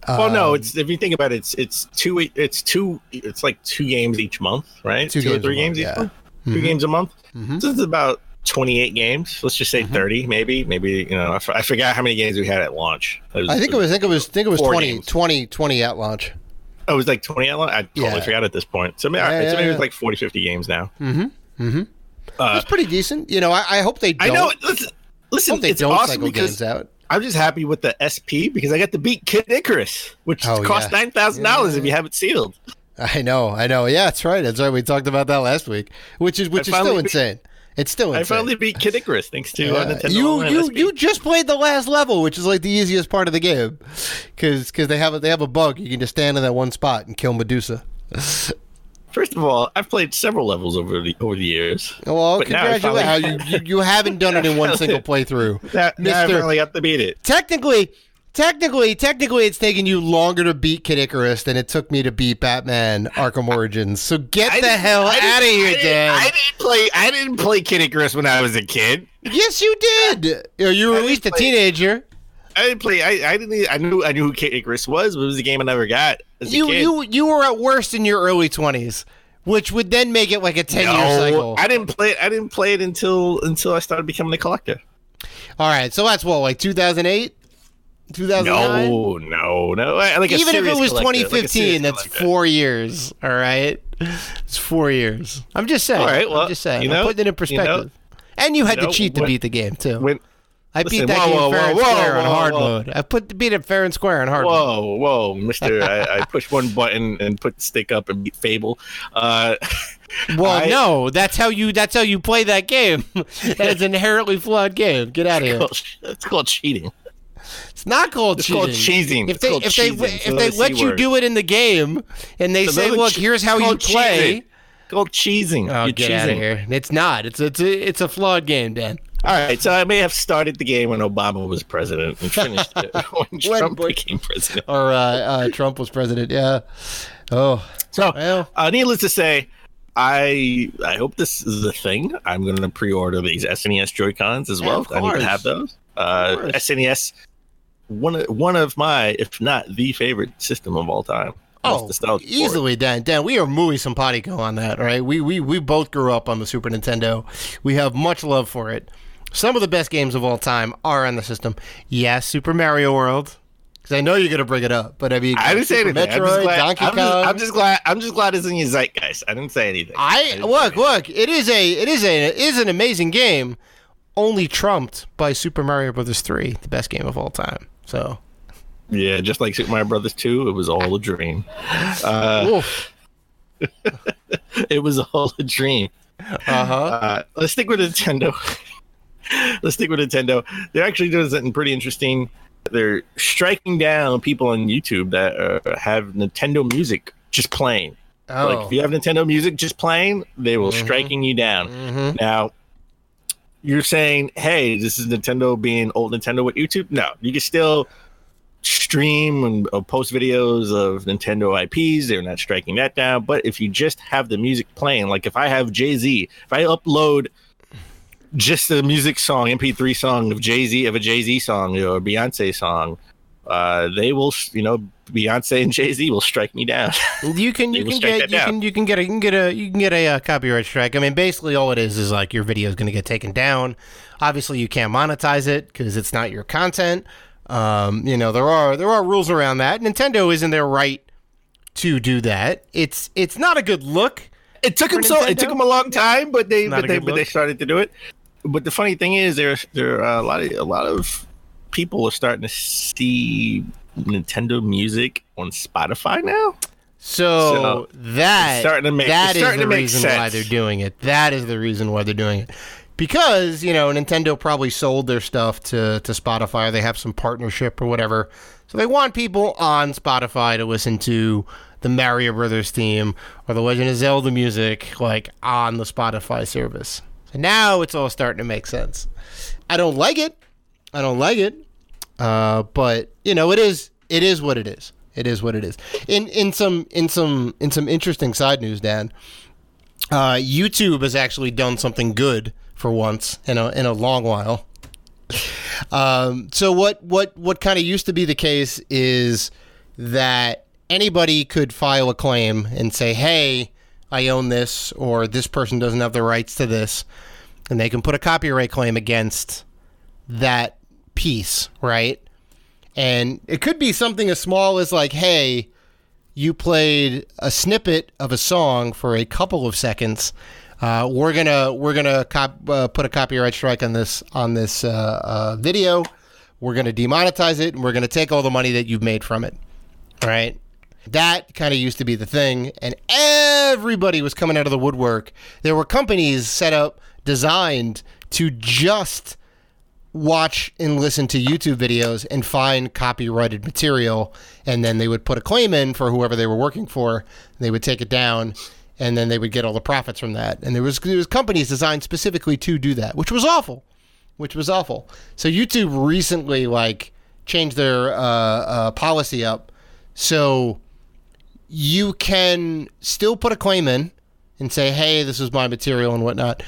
Well, no, it's if you think about it, it's like 2 games each month, right? 2 or 3 games each month? 2 games a month? Mm-hmm. So it's about 28 games. Let's just say 30, maybe. I forgot how many games we had at launch. I think it was 20 at launch. Oh, it was like 20 at launch? I totally forgot at this point. So maybe it was like 40, 50 games now. That's pretty decent. I hope they don't. I know. Listen, it's awesome cycle because games out. I'm just happy with the SP because I got to beat Kid Icarus, which cost $9,000 if you have it sealed. I know. Yeah, that's right. We talked about that last week, which is still insane. It's still insane. I finally beat Kid Icarus thanks to Nintendo. You just played the last level, which is like the easiest part of the game, because they have a bug. You can just stand in that one spot and kill Medusa. First of all, I've played several levels over the years. Well, congratulations! You haven't done it in one single playthrough. Now I finally got to beat it. Technically, it's taken you longer to beat Kid Icarus than it took me to beat Batman Arkham Origins. So get the hell out of here, Dan. I didn't play Kid Icarus when I was a kid. Yes, you did. You were at least a teenager. I didn't play. I knew who Kid Icarus was, but it was a game I never got as a kid. You were at worst in your early 20s, which would then make it like a 10-year cycle. I didn't play it until I started becoming a collector. All right, so that's like 2008, 2009. No. Like even if it was 2015, that's 4 years. All right, it's 4 years. I'm just saying. All right, well, I'm just saying. I'm putting it in perspective. And you had to cheat to beat the game too. I beat that game fair and square on hard mode. I beat it fair and square on hard mode. Whoa, mister. I pushed one button and put the stick up and beat Fable. No, that's how you play that game. That is an inherently flawed game. Get out of here. It's called cheating. It's not called cheating. It's called cheesing. If they let you do it in the game and they say, look, here's how you play. It's called cheesing. Oh, You're get cheesing. out of here. It's not. It's a flawed game, Dan. All right, so I may have started the game when Obama was president and finished it when Trump became president. Or Trump was president, yeah. Oh. So, needless to say, I hope this is a thing. I'm going to pre-order these SNES Joy-Cons as well. I need to have those. SNES, one of my, if not the favorite system of all time. Oh, easily, Dan. We are muy simpatico on that, right? We both grew up on the Super Nintendo. We have much love for it. Some of the best games of all time are on the system. Yes, Super Mario World, because I know you're going to bring it up. But I mean, I didn't say anything. Metroid, Donkey Kong. I'm just glad it's in your zeitgeist. I didn't say anything. Look. It is an amazing game, only trumped by Super Mario Brothers 3, the best game of all time. So. Yeah, just like Super Mario Brothers 2, it was all a dream. It was all a dream. Let's stick with Nintendo. They're actually doing something pretty interesting. They're striking down people on YouTube that have Nintendo music just playing. Like if you have Nintendo music just playing, they will striking you down. Now, you're saying, hey, this is Nintendo being old Nintendo with YouTube? No, you can still stream and post videos of Nintendo IPs. They're not striking that down. But if you just have the music playing, like if I have Jay-Z, if I upload just the music song, MP3 song of Jay-Z, of a Jay-Z song or a Beyonce song, they will, Beyonce and Jay-Z will strike me down. You can get a copyright strike. I mean, basically all it is like your video is going to get taken down. Obviously, you can't monetize it because it's not your content. There are rules around that. Nintendo is in their right to do that. It's not a good look. It took them a long time, but they started to do it. But the funny thing is, there are a lot of people are starting to see Nintendo music on Spotify now. So that is the reason why they're doing it. That is the reason why they're doing it. Because, Nintendo probably sold their stuff to Spotify, or they have some partnership or whatever. So they want people on Spotify to listen to the Mario Brothers theme or the Legend of Zelda music, like, on the Spotify service. So now it's all starting to make sense. I don't like it. But it is what it is. It is what it is. In some interesting side news, Dan, YouTube has actually done something good for once in a long while. So what kind of used to be the case is that anybody could file a claim and say, hey, I own this, or this person doesn't have the rights to this, and they can put a copyright claim against that piece, right? And it could be something as small as like, hey, you played a snippet of a song for a couple of seconds. We're gonna put a copyright strike on this video. We're gonna demonetize it, and we're gonna take all the money that you've made from it. Right? That kind of used to be the thing, and everybody was coming out of the woodwork. There were companies set up, designed to just watch and listen to YouTube videos and find copyrighted material, and then they would put a claim in for whoever they were working for. They would take it down, and then they would get all the profits from that. And there was companies designed specifically to do that, which was awful. So YouTube recently changed their policy up, so you can still put a claim in and say, hey, this is my material and whatnot,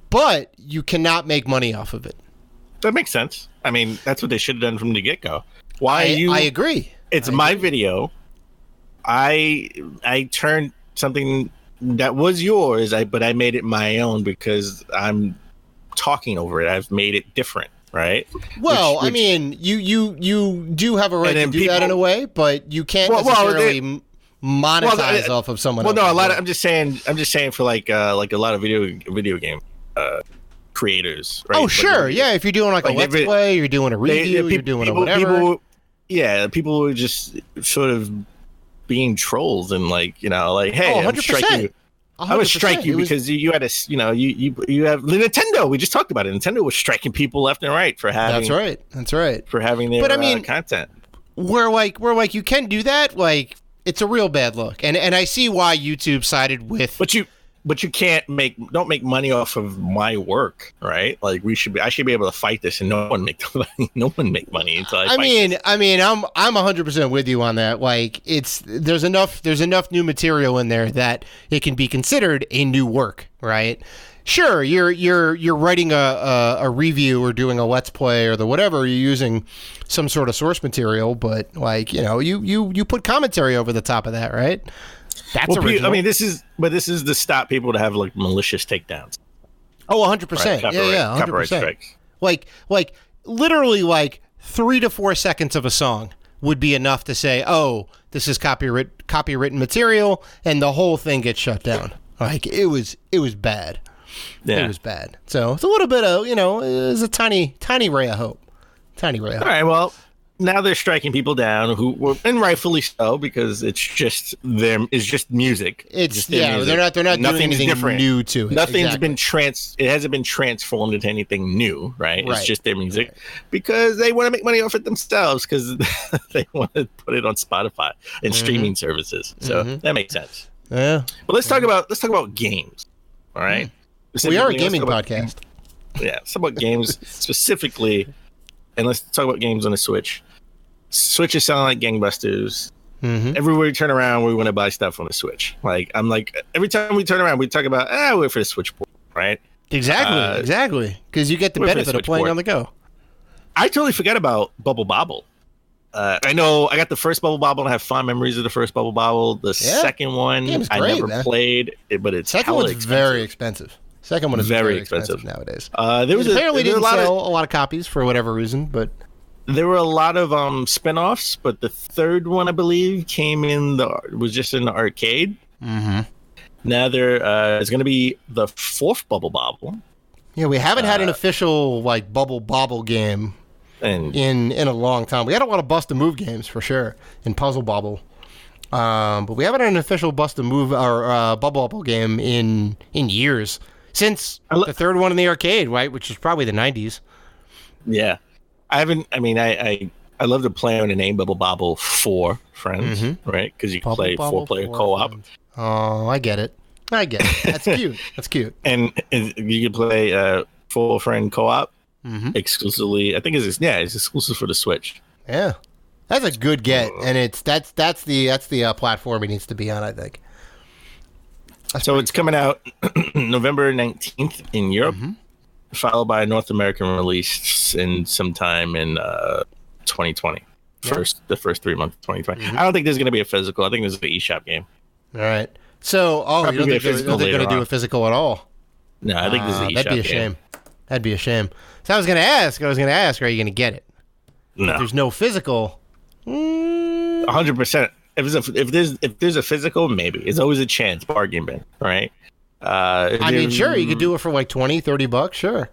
but you cannot make money off of it. That makes sense. I mean, that's what they should have done from the get-go. I agree. It's my video. I turned something that was yours, but I made it my own because I'm talking over it. I've made it different, right? Well, I mean, you do have a right to do that in a way, but you can't necessarily monetize off of someone else. Well, no, I'm just saying for like a lot of video game creators, right? Oh, sure. Yeah, if you're doing a let's play, you're doing a review, you're doing whatever. People were just sort of being trolls and hey, I'm gonna strike you. I would strike you because you had you have Nintendo. We just talked about it. Nintendo was striking people left and right for having. That's right. For having their content. Where you can do that. It's a real bad look, and I see why YouTube sided with. But you don't make money off of my work, right? I should be able to fight this, and no one make money until I fight this. I'm 100% with you on that. There's enough new material in there that it can be considered a new work, right? Sure, you're writing a review or doing a let's play or whatever. You're using some sort of source material, but you put commentary over the top of that, right? That's original. This is to stop people to have malicious takedowns. Oh, 100%. Right? Yeah, 100%. Literally 3 to 4 seconds of a song would be enough to say, oh, this is copywritten material, and the whole thing gets shut down. It was bad. Yeah. It was bad. So it's a little bit of, it's a tiny ray of hope. All right, well, now they're striking people down and rightfully so, because it's just music. Music. They're not doing anything different. New to it. Nothing's been it hasn't been transformed into anything new, right? It's just their music because they want to make money off it themselves because they want to put it on Spotify and streaming services. So that makes sense. Yeah. But let's talk about games. All right. We are a gaming podcast. Yeah. Let's talk about games specifically. And let's talk about games on the Switch. Switch is selling like gangbusters. Everywhere we turn around, we want to buy stuff on the Switch. Every time we turn around, we talk about, wait for the Switch port, right? Exactly. Because you get the benefit of playing on the go. I totally forgot about Bubble Bobble. I know I got the first Bubble Bobble and I have fond memories of the first Bubble Bobble. The second one, I never played, but it's second one's very expensive. Second one is very expensive nowadays. Apparently didn't sell a lot of copies for whatever reason, but there were a lot of spin-offs. But the third one, I believe, was just in the arcade. Now there is going to be the fourth Bubble Bobble. Yeah, we haven't had an official Bubble Bobble game in a long time. We had a lot of Bust a Move games for sure, and Puzzle Bobble. But we haven't had an official Bust a Move or Bubble Bobble game in years. Since the third one in the arcade, right, which is probably the 90s. Yeah. I haven't, I love to play on the name Bubble Bobble 4 friends, right? Because you can play 4-player co-op. Oh, I get it. That's cute. And you can play 4-friend co-op. exclusively. I think it's exclusive for the Switch. Yeah, that's a good get, and that's the platform it needs to be on, I think. So it's coming out November 19th in Europe, followed by a North American release in sometime in 2020. The first 3 months of 2020. I don't think there's going to be a physical. I think this is an eShop game. All right. So, you don't think they're going to do a physical at all? No, I think this is an eShop game. That'd be a shame. That'd be a shame. So I was going to ask, are you going to get it? No. If there's no physical. 100%. If there's a physical, maybe. It's always a chance, bargain bin, right? I mean, sure, you could do it for like $20, $30, sure.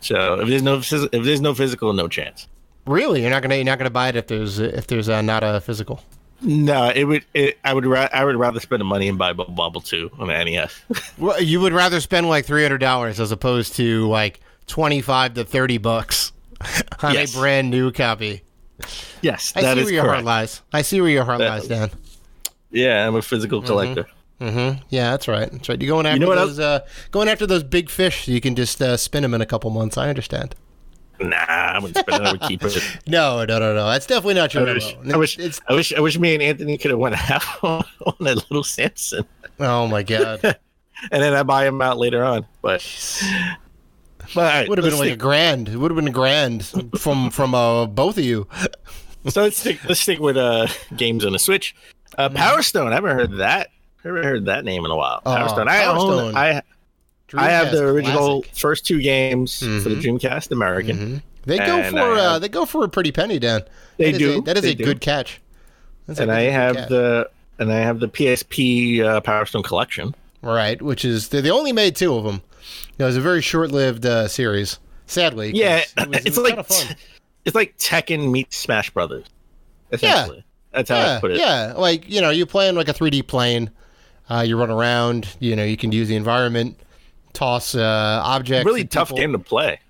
So if there's no physical, no chance. Really, you're not gonna buy it if there's not a physical. No, I would rather spend the money and buy Bubble Bobble 2 on the NES. Well, you would rather spend like $300 as opposed to like $25 to $30 on a brand new copy. Yes, I see where your heart lies. I see where your heart lies, Dan. Yeah, I'm a physical collector. Yeah, that's right. That's right. You're going after going after those big fish so you can just spin them in a couple months. I understand. Nah, I wouldn't spin it. I would keep it. No. That's definitely not your MO. I wish me and Anthony could have went out on that little Samson. Oh my god! And then I buy him out later on, but it would have been like $1,000. It would have been $1,000 from both of you. So let's stick with games on the Switch. Power Stone. I haven't heard that. I haven't heard that name in a while. Power Stone. I have the original first 2 games for the Dreamcast American. They go for a pretty penny, Dan. That is a good catch. I have the PSP Power Stone collection. Right, which is they only made 2 of them. It was a very short-lived series. Sadly, yeah, it was kind of fun. It's like Tekken meets Smash Brothers. Essentially, that's how I put it. Yeah, like you play in like a 3D plane. You run around. You can use the environment, toss objects. Really tough game to play.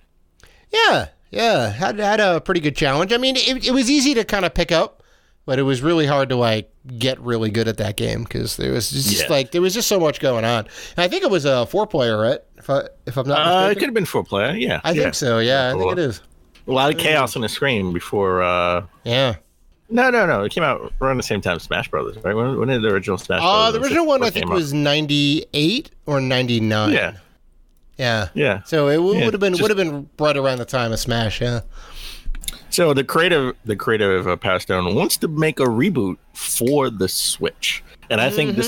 Yeah. Had a pretty good challenge. I mean, it was easy to kind of pick up, but it was really hard to like get really good at that game because there was just so much going on. And I think it was a 4-player, right? If I'm not mistaken. It could have been 4-player. Yeah, I think so. Yeah, I think it is. A lot of chaos on the screen before. Yeah. No. It came out around the same time Smash Brothers, right? When did the original Smash Brothers? The original one I think was 98 or 99. Yeah. So it would have been right around the time of Smash. Yeah. So the creator of Power Stone wants to make a reboot for the Switch, and I think the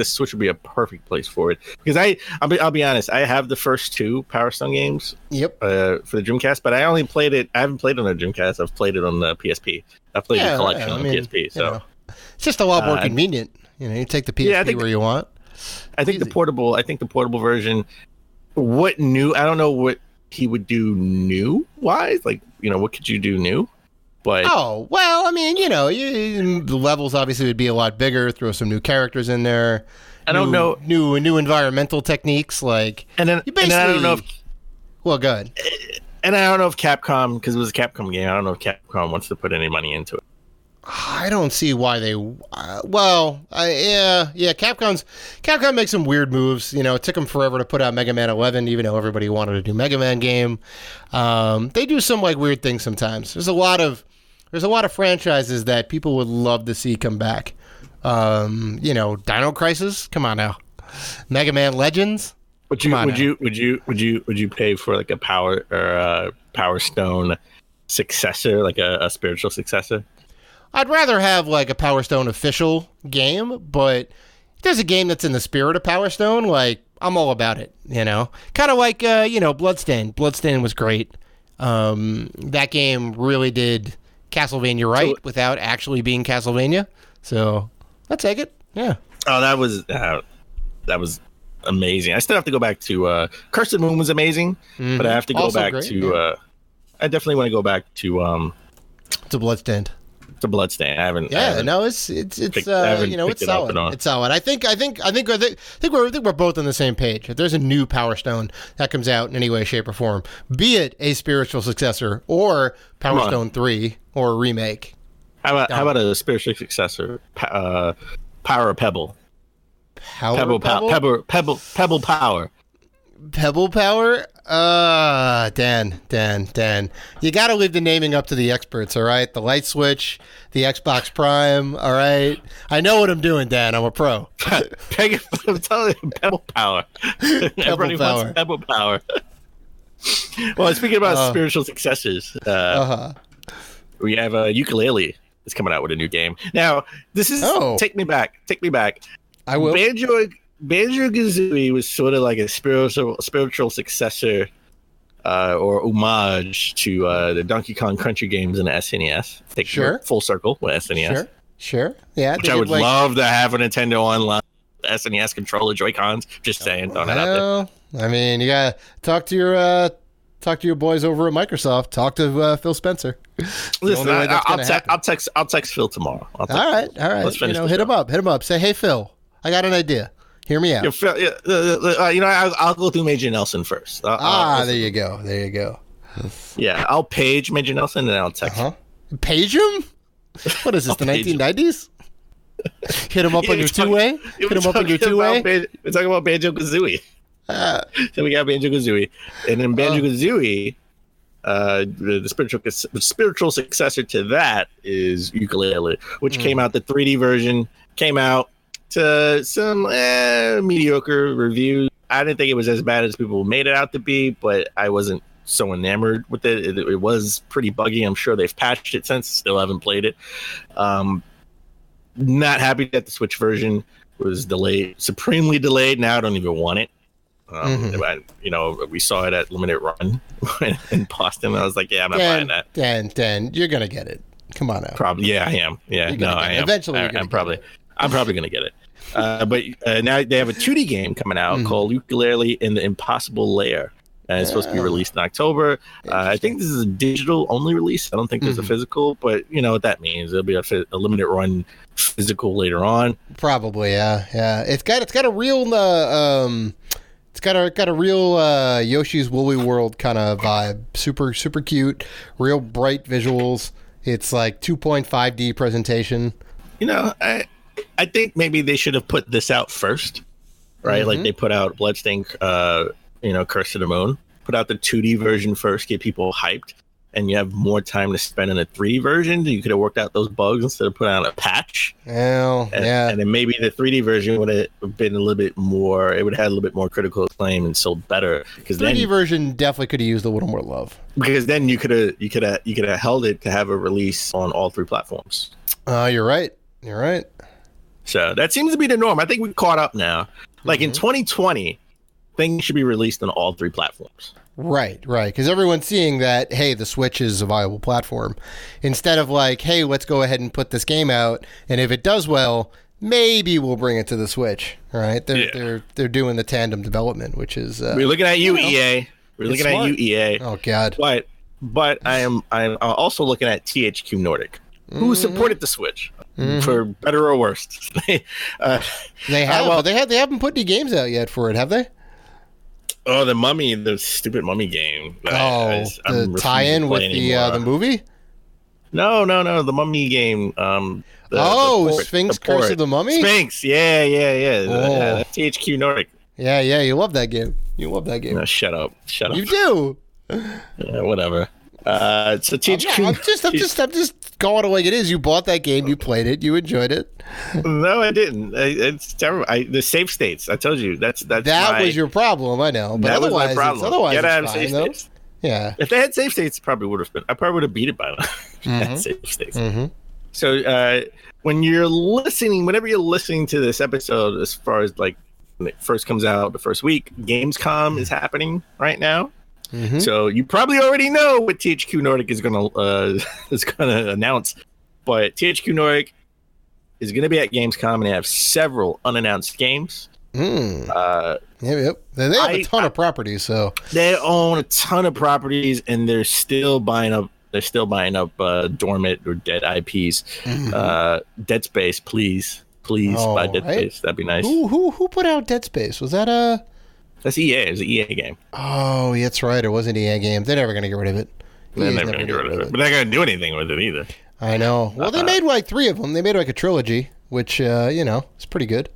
Switch would be a perfect place for it because I'll be honest, I have the first 2 Power Stone games. Yep. For the Dreamcast, but I haven't played it on the Dreamcast. I've played it on the PSP. I've played the collection on the PSP. So it's just a lot more convenient. You take the PSP where you want. I think the portable version. What new? I don't know what he would do new wise. Like what could you do new? But I mean the levels obviously would be a lot bigger. Throw some new characters in there. I don't know new environmental techniques like. And then I don't know if. Well, go ahead. And I don't know if Capcom, because it was a Capcom game, I don't know if Capcom wants to put any money into it. I don't see why they. Capcom makes some weird moves. It took them forever to put out Mega Man 11, even though everybody wanted to do Mega Man game. They do some like weird things sometimes. There's a lot of franchises that people would love to see come back. Dino Crisis, come on now. Mega Man Legends. Would you pay for like a Power Stone successor, like a spiritual successor? I'd rather have like a Power Stone official game, but if there's a game that's in the spirit of Power Stone, like I'm all about it. Kind of like Bloodstained. Bloodstained was great. That game really did Castlevania right without actually being Castlevania. So I'd take it. Yeah. Oh, that was amazing. I still have to go back to Cursed Moon was amazing, but I have to go back to I definitely want to go back to Bloodstained. To Bloodstained. I haven't. Yeah, it's solid. It's solid. I think we're both on the same page. If there's a new Power Stone that comes out in any way, shape, or form, be it a spiritual successor or Power Stone 3 or a remake. How about a spiritual successor? Power Pebble. Pebble Power. Pebble Power? Dan. You got to leave the naming up to the experts, all right? The light switch, the Xbox Prime, all right? I know what I'm doing, Dan. I'm a pro. I'm telling you, Pebble Power. Everybody wants Pebble Power. Well, speaking about spiritual successors, we have a Ukulele that's coming out with a new game. Now, this is take me back. I will. Banjo-Kazooie was sort of like a spiritual successor or homage to the Donkey Kong Country games in the SNES. Take full circle with SNES. Sure. Yeah. Which I would love to have a Nintendo Online SNES controller Joy-Cons. Just saying, throwing it out there. I mean, you gotta talk to your boys over at Microsoft. Talk to Phil Spencer. Listen, I'll text Phil tomorrow. All right. Let's finish. Hit him up. Say, hey Phil, I got an idea. Hear me out. I'll go through Major Nelson first. There you go. Yeah, I'll page Major Nelson and I'll text him. Page him? What is this, the 1990s? Hit him up on your two-way? We're talking about Banjo-Kazooie. So we got Banjo-Kazooie. And then Banjo-Kazooie, the spiritual successor to that is Ukulele, which came out, the 3D version came out to some mediocre reviews. I didn't think it was as bad as people made it out to be, but I wasn't so enamored with it. It was pretty buggy. I'm sure they've patched it since. Still haven't played it. Not happy that the Switch version was delayed, supremely delayed. Now I don't even want it. We saw it at Limited Run in Boston. I was like, yeah, I'm not buying that. Dan, you're gonna get it. Come on out. Probably, yeah, I am. Yeah, no, I am. Eventually, I'm probably gonna get it. But now they have a 2D game coming out called Ukulele in the Impossible Lair. And it's supposed to be released in October. I think this is a digital only release. I don't think there's a physical, but you know what that means. There'll be a limited run physical later on. Probably, yeah. It's got a real got a real Yoshi's Woolly World kind of vibe. Super cute, real bright visuals. It's like 2.5D presentation. You know, I think maybe they should have put this out first, right? Like they put out Bloodstained Curse to the Moon. Put out the 2D version first, get people hyped, and you have more time to spend in a 3D version. You could have worked out those bugs instead of putting out a patch. Yeah. And then maybe the 3D version would have been a little bit more. It would have had a little bit more critical acclaim and sold better. Because 3D version definitely could have used a little more love. Because then you could have held it to have a release on all three platforms. You're right. So that seems to be the norm. I think we caught up now. Like in 2020. Things should be released on all three platforms. Right. Because everyone's seeing that, hey, the Switch is a viable platform. Instead of like, hey, let's go ahead and put this game out, and if it does well, maybe we'll bring it to the Switch. All right. They're doing the tandem development, which is we're looking at you, EA. We're looking at you, EA. Oh God. But I'm also looking at THQ Nordic, who supported the Switch. For better or worse. They haven't put any games out yet for it, have they? Oh, the stupid Mummy game. The tie-in with the movie? No, the Mummy game. Sphinx Curse of the Mummy? Sphinx, yeah. That's THQ Nordic. Yeah, you love that game. No, shut up. You do. Yeah, whatever. So THQ. I'm just going like it is. You bought that game, you played it, you enjoyed it. No, I didn't. It's terrible. The save states. I told you that was your problem. I know, but that was my problem. Get out of save states. Yeah. If they had save states, I probably would have beat it by now. Save states. So whenever you're listening to this episode, as far as like when it first comes out, the first week, Gamescom is happening right now. So you probably already know what THQ Nordic is gonna announce, but THQ Nordic is gonna be at Gamescom and they have several unannounced games. Yep. They have a ton of properties, so they own a ton of properties, and they're still buying up. Dormant or dead IPs. Dead Space, please buy Dead Space. That'd be nice. Who put out Dead Space? Was that That's EA. It was an EA game. Oh, that's right. It was an EA game. They're never going to get rid of it. They're never going to get rid of it. But they're not going to do anything with it either. I know. Well, they made like 3 of them. They made like a trilogy, which, is pretty good.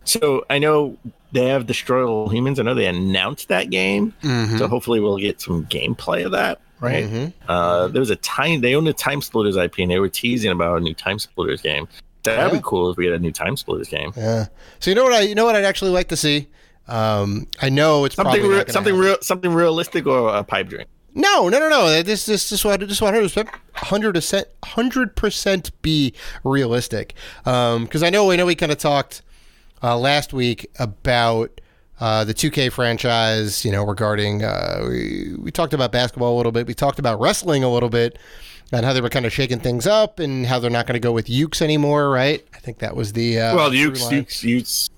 So I know they have Destroy All Humans. I know they announced that game, so hopefully we'll get some gameplay of that. Right? There was they own the Time Splitters IP, and they were teasing about a new Time Splitters game. That'd be cool if we had a new Time Splitters game. Yeah. So you know what I'd actually like to see. I know it's something realistic or a pipe dream. No. This 100% be realistic. Because I know we kind of talked last week about the 2K franchise. Regarding we talked about basketball a little bit. We talked about wrestling a little bit. And how they were kind of shaking things up, and how they're not going to go with Ukes anymore, right? I think that was the Ukes.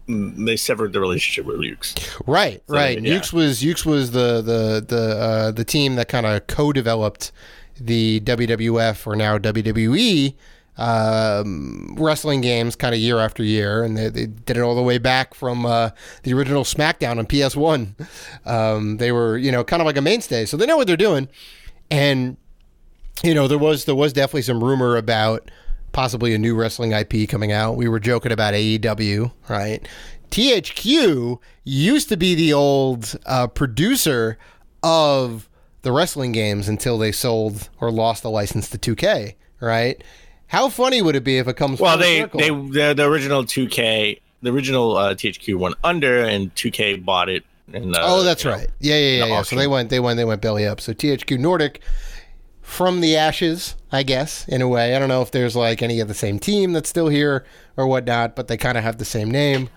They severed the relationship with Ukes. Right. Yeah. Ukes was the team that kind of co-developed the WWF, or now WWE, wrestling games kind of year after year, and they did it all the way back from the original SmackDown on PS1. They were kind of like a mainstay, so they know what they're doing. And there was definitely some rumor about possibly a new wrestling IP coming out. We were joking about AEW, right? THQ used to be the old producer of the wrestling games until they sold or lost the license to 2K, right? How funny would it be if it comes? Well, the original 2K, the original THQ went under, and 2K bought it. And that's right. Yeah. So they went belly up. So THQ Nordic, from the ashes, I guess, in a way. I don't know if there's like any of the same team that's still here or whatnot, but they kind of have the same name.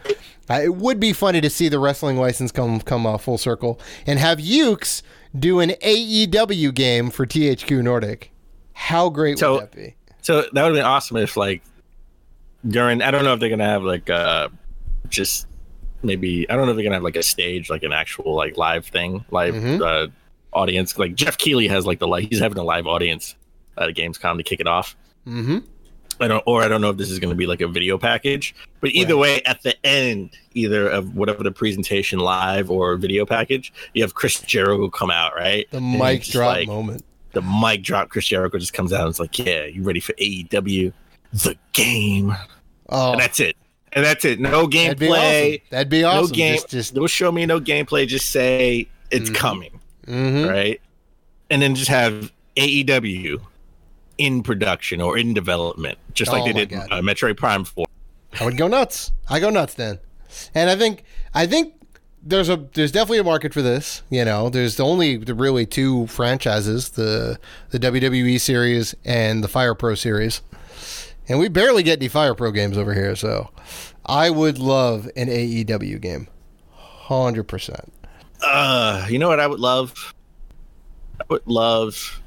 It would be funny to see the wrestling license come full circle and have Ukes do an AEW game for THQ Nordic. How great would that be? So that would have been awesome if, like, during, I don't know if they're gonna have like just maybe, I don't know if they're gonna have like a stage, like an actual like live thing, audience. Like Jeff Keighley has like he's having a live audience at Gamescom to kick it off. I don't know if this is going to be like a video package, but either way, at the end, either of whatever the presentation, live or video package, you have Chris Jericho come out, right? The mic drop moment. The mic drop. Chris Jericho just comes out and it's like, yeah, you ready for AEW, the game? Oh, and that's it. No gameplay. That'd be awesome. No game. Just don't show me no gameplay. Just say it's coming. Right, and then just have AEW in production or in development, just like they did Metroid Prime 4. I would go nuts. I go nuts then, and I think there's definitely a market for this. There's only really two franchises: the WWE series and the Fire Pro series, and we barely get any Fire Pro games over here. So, I would love an AEW game, 100%. You know what I would love? I would love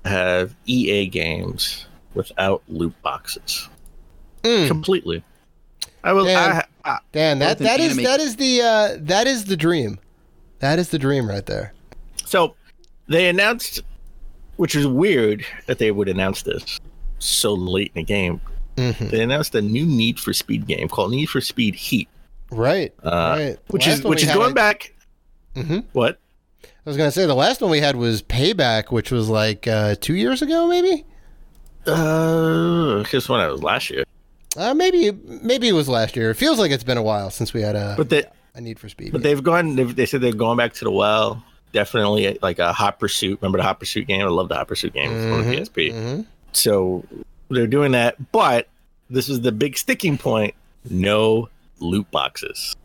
to have EA games without loot boxes. Completely. I will. Dan, that is the dream. That is the dream right there. So they announced, which is weird that they would announce this so late in the game. They announced a new Need for Speed game called Need for Speed Heat. Right. Right. Which is going back. What? I was going to say the last one we had was Payback, which was like 2 years ago, maybe? Just when it was last year. Maybe it was last year. It feels like it's been a while since we had a Need for Speed. But they said they're going back to the well. Definitely like a Hot Pursuit. Remember the Hot Pursuit game? I love the Hot Pursuit game. It's on the PSP. So they're doing that. But this is the big sticking point. No loot boxes.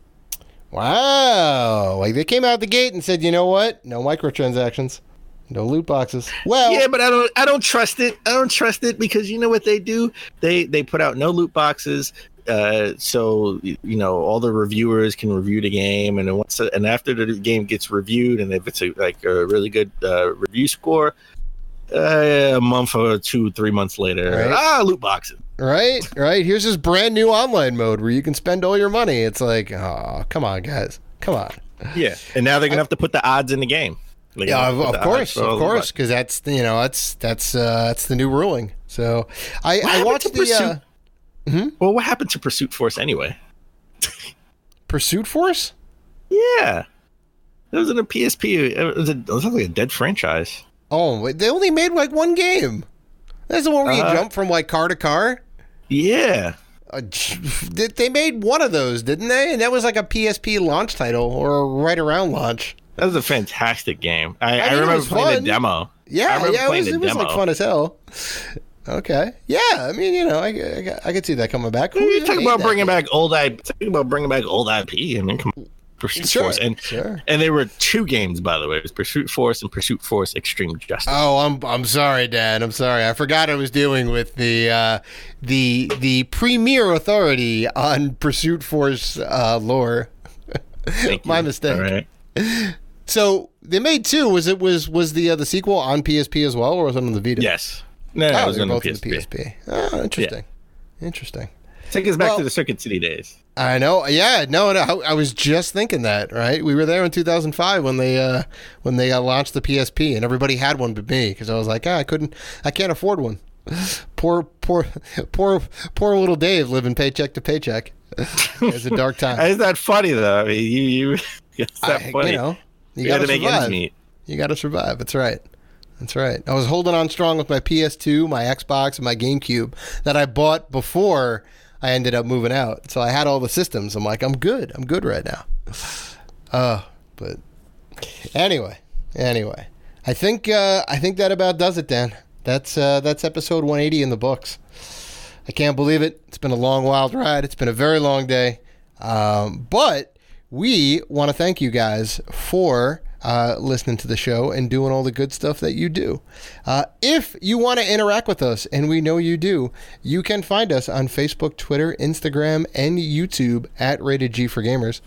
Wow. Like they came out the gate and said, you know what? No microtransactions. No loot boxes. Well, yeah, but I don't trust it. I don't trust it because you know what they do? They put out no loot boxes. So all the reviewers can review the game, and then after the game gets reviewed, and if it's a really good review score, a month or 2-3 months later, loot boxes. Right. Here's this brand new online mode where you can spend all your money. It's like, oh, come on, guys, come on. Yeah, and now they're gonna have to put the odds in the game. Yeah, of course, because that's that's the new ruling. So I watched the. Well, what happened to Pursuit Force anyway? Pursuit Force? Yeah, it was in a PSP. It was like a dead franchise. Oh, they only made like one game. That's the one where you jump from like car to car. Yeah. They made one of those, didn't they? And that was like a PSP launch title or right around launch. That was a fantastic game. I remember playing the demo. Yeah, it was like fun as hell. Okay, yeah. I mean, you know, I could see that coming back. You talk about bringing back old IP. I mean, come on. Pursuit Force, and there were 2 games, by the way. It was Pursuit Force and Pursuit Force Extreme Justice. Oh, I'm sorry, Dan. I'm sorry. I forgot I was dealing with the premier authority on Pursuit Force lore. My mistake. All right. So they made 2. Was the sequel on PSP as well, or was it on the Vita? Yes. No, it was on both the PSP. Oh, interesting. Yeah. Interesting. Take us back to the Circuit City days. I know. Yeah. No. I was just thinking that. Right. We were there in 2005 when they launched the PSP, and everybody had one but me, because I was like, I can't afford one. Poor little Dave living paycheck to paycheck. It's a dark time. Is that funny though? I mean, you. It's that funny. You know, you got to make ends meet. You got to survive. That's right. That's right. I was holding on strong with my PS2, my Xbox, and my GameCube that I bought before I ended up moving out. So I had all the systems. I'm like, I'm good. I'm good right now. But anyway, I think that about does it, Dan. That's episode 180 in the books. I can't believe it. It's been a long, wild ride. It's been a very long day. But we want to thank you guys for listening to the show and doing all the good stuff that you do. If you want to interact with us, and we know you do, you can find us on Facebook, Twitter, Instagram, and YouTube at Rated G for Gamers.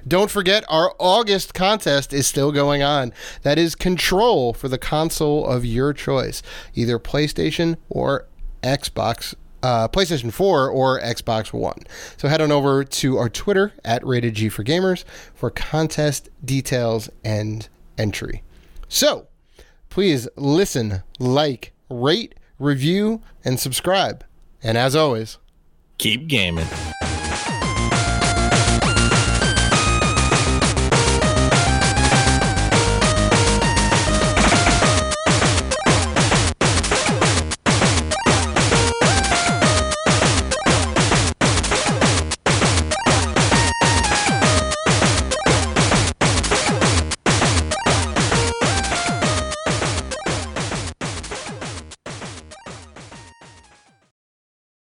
Don't forget, our August contest is still going on. That is Control for the console of your choice, either PlayStation or Xbox. PlayStation 4 or Xbox One. So head on over to our Twitter at Rated G for Gamers for contest details and entry. So please listen, like, rate, review, and subscribe. And as always, keep gaming.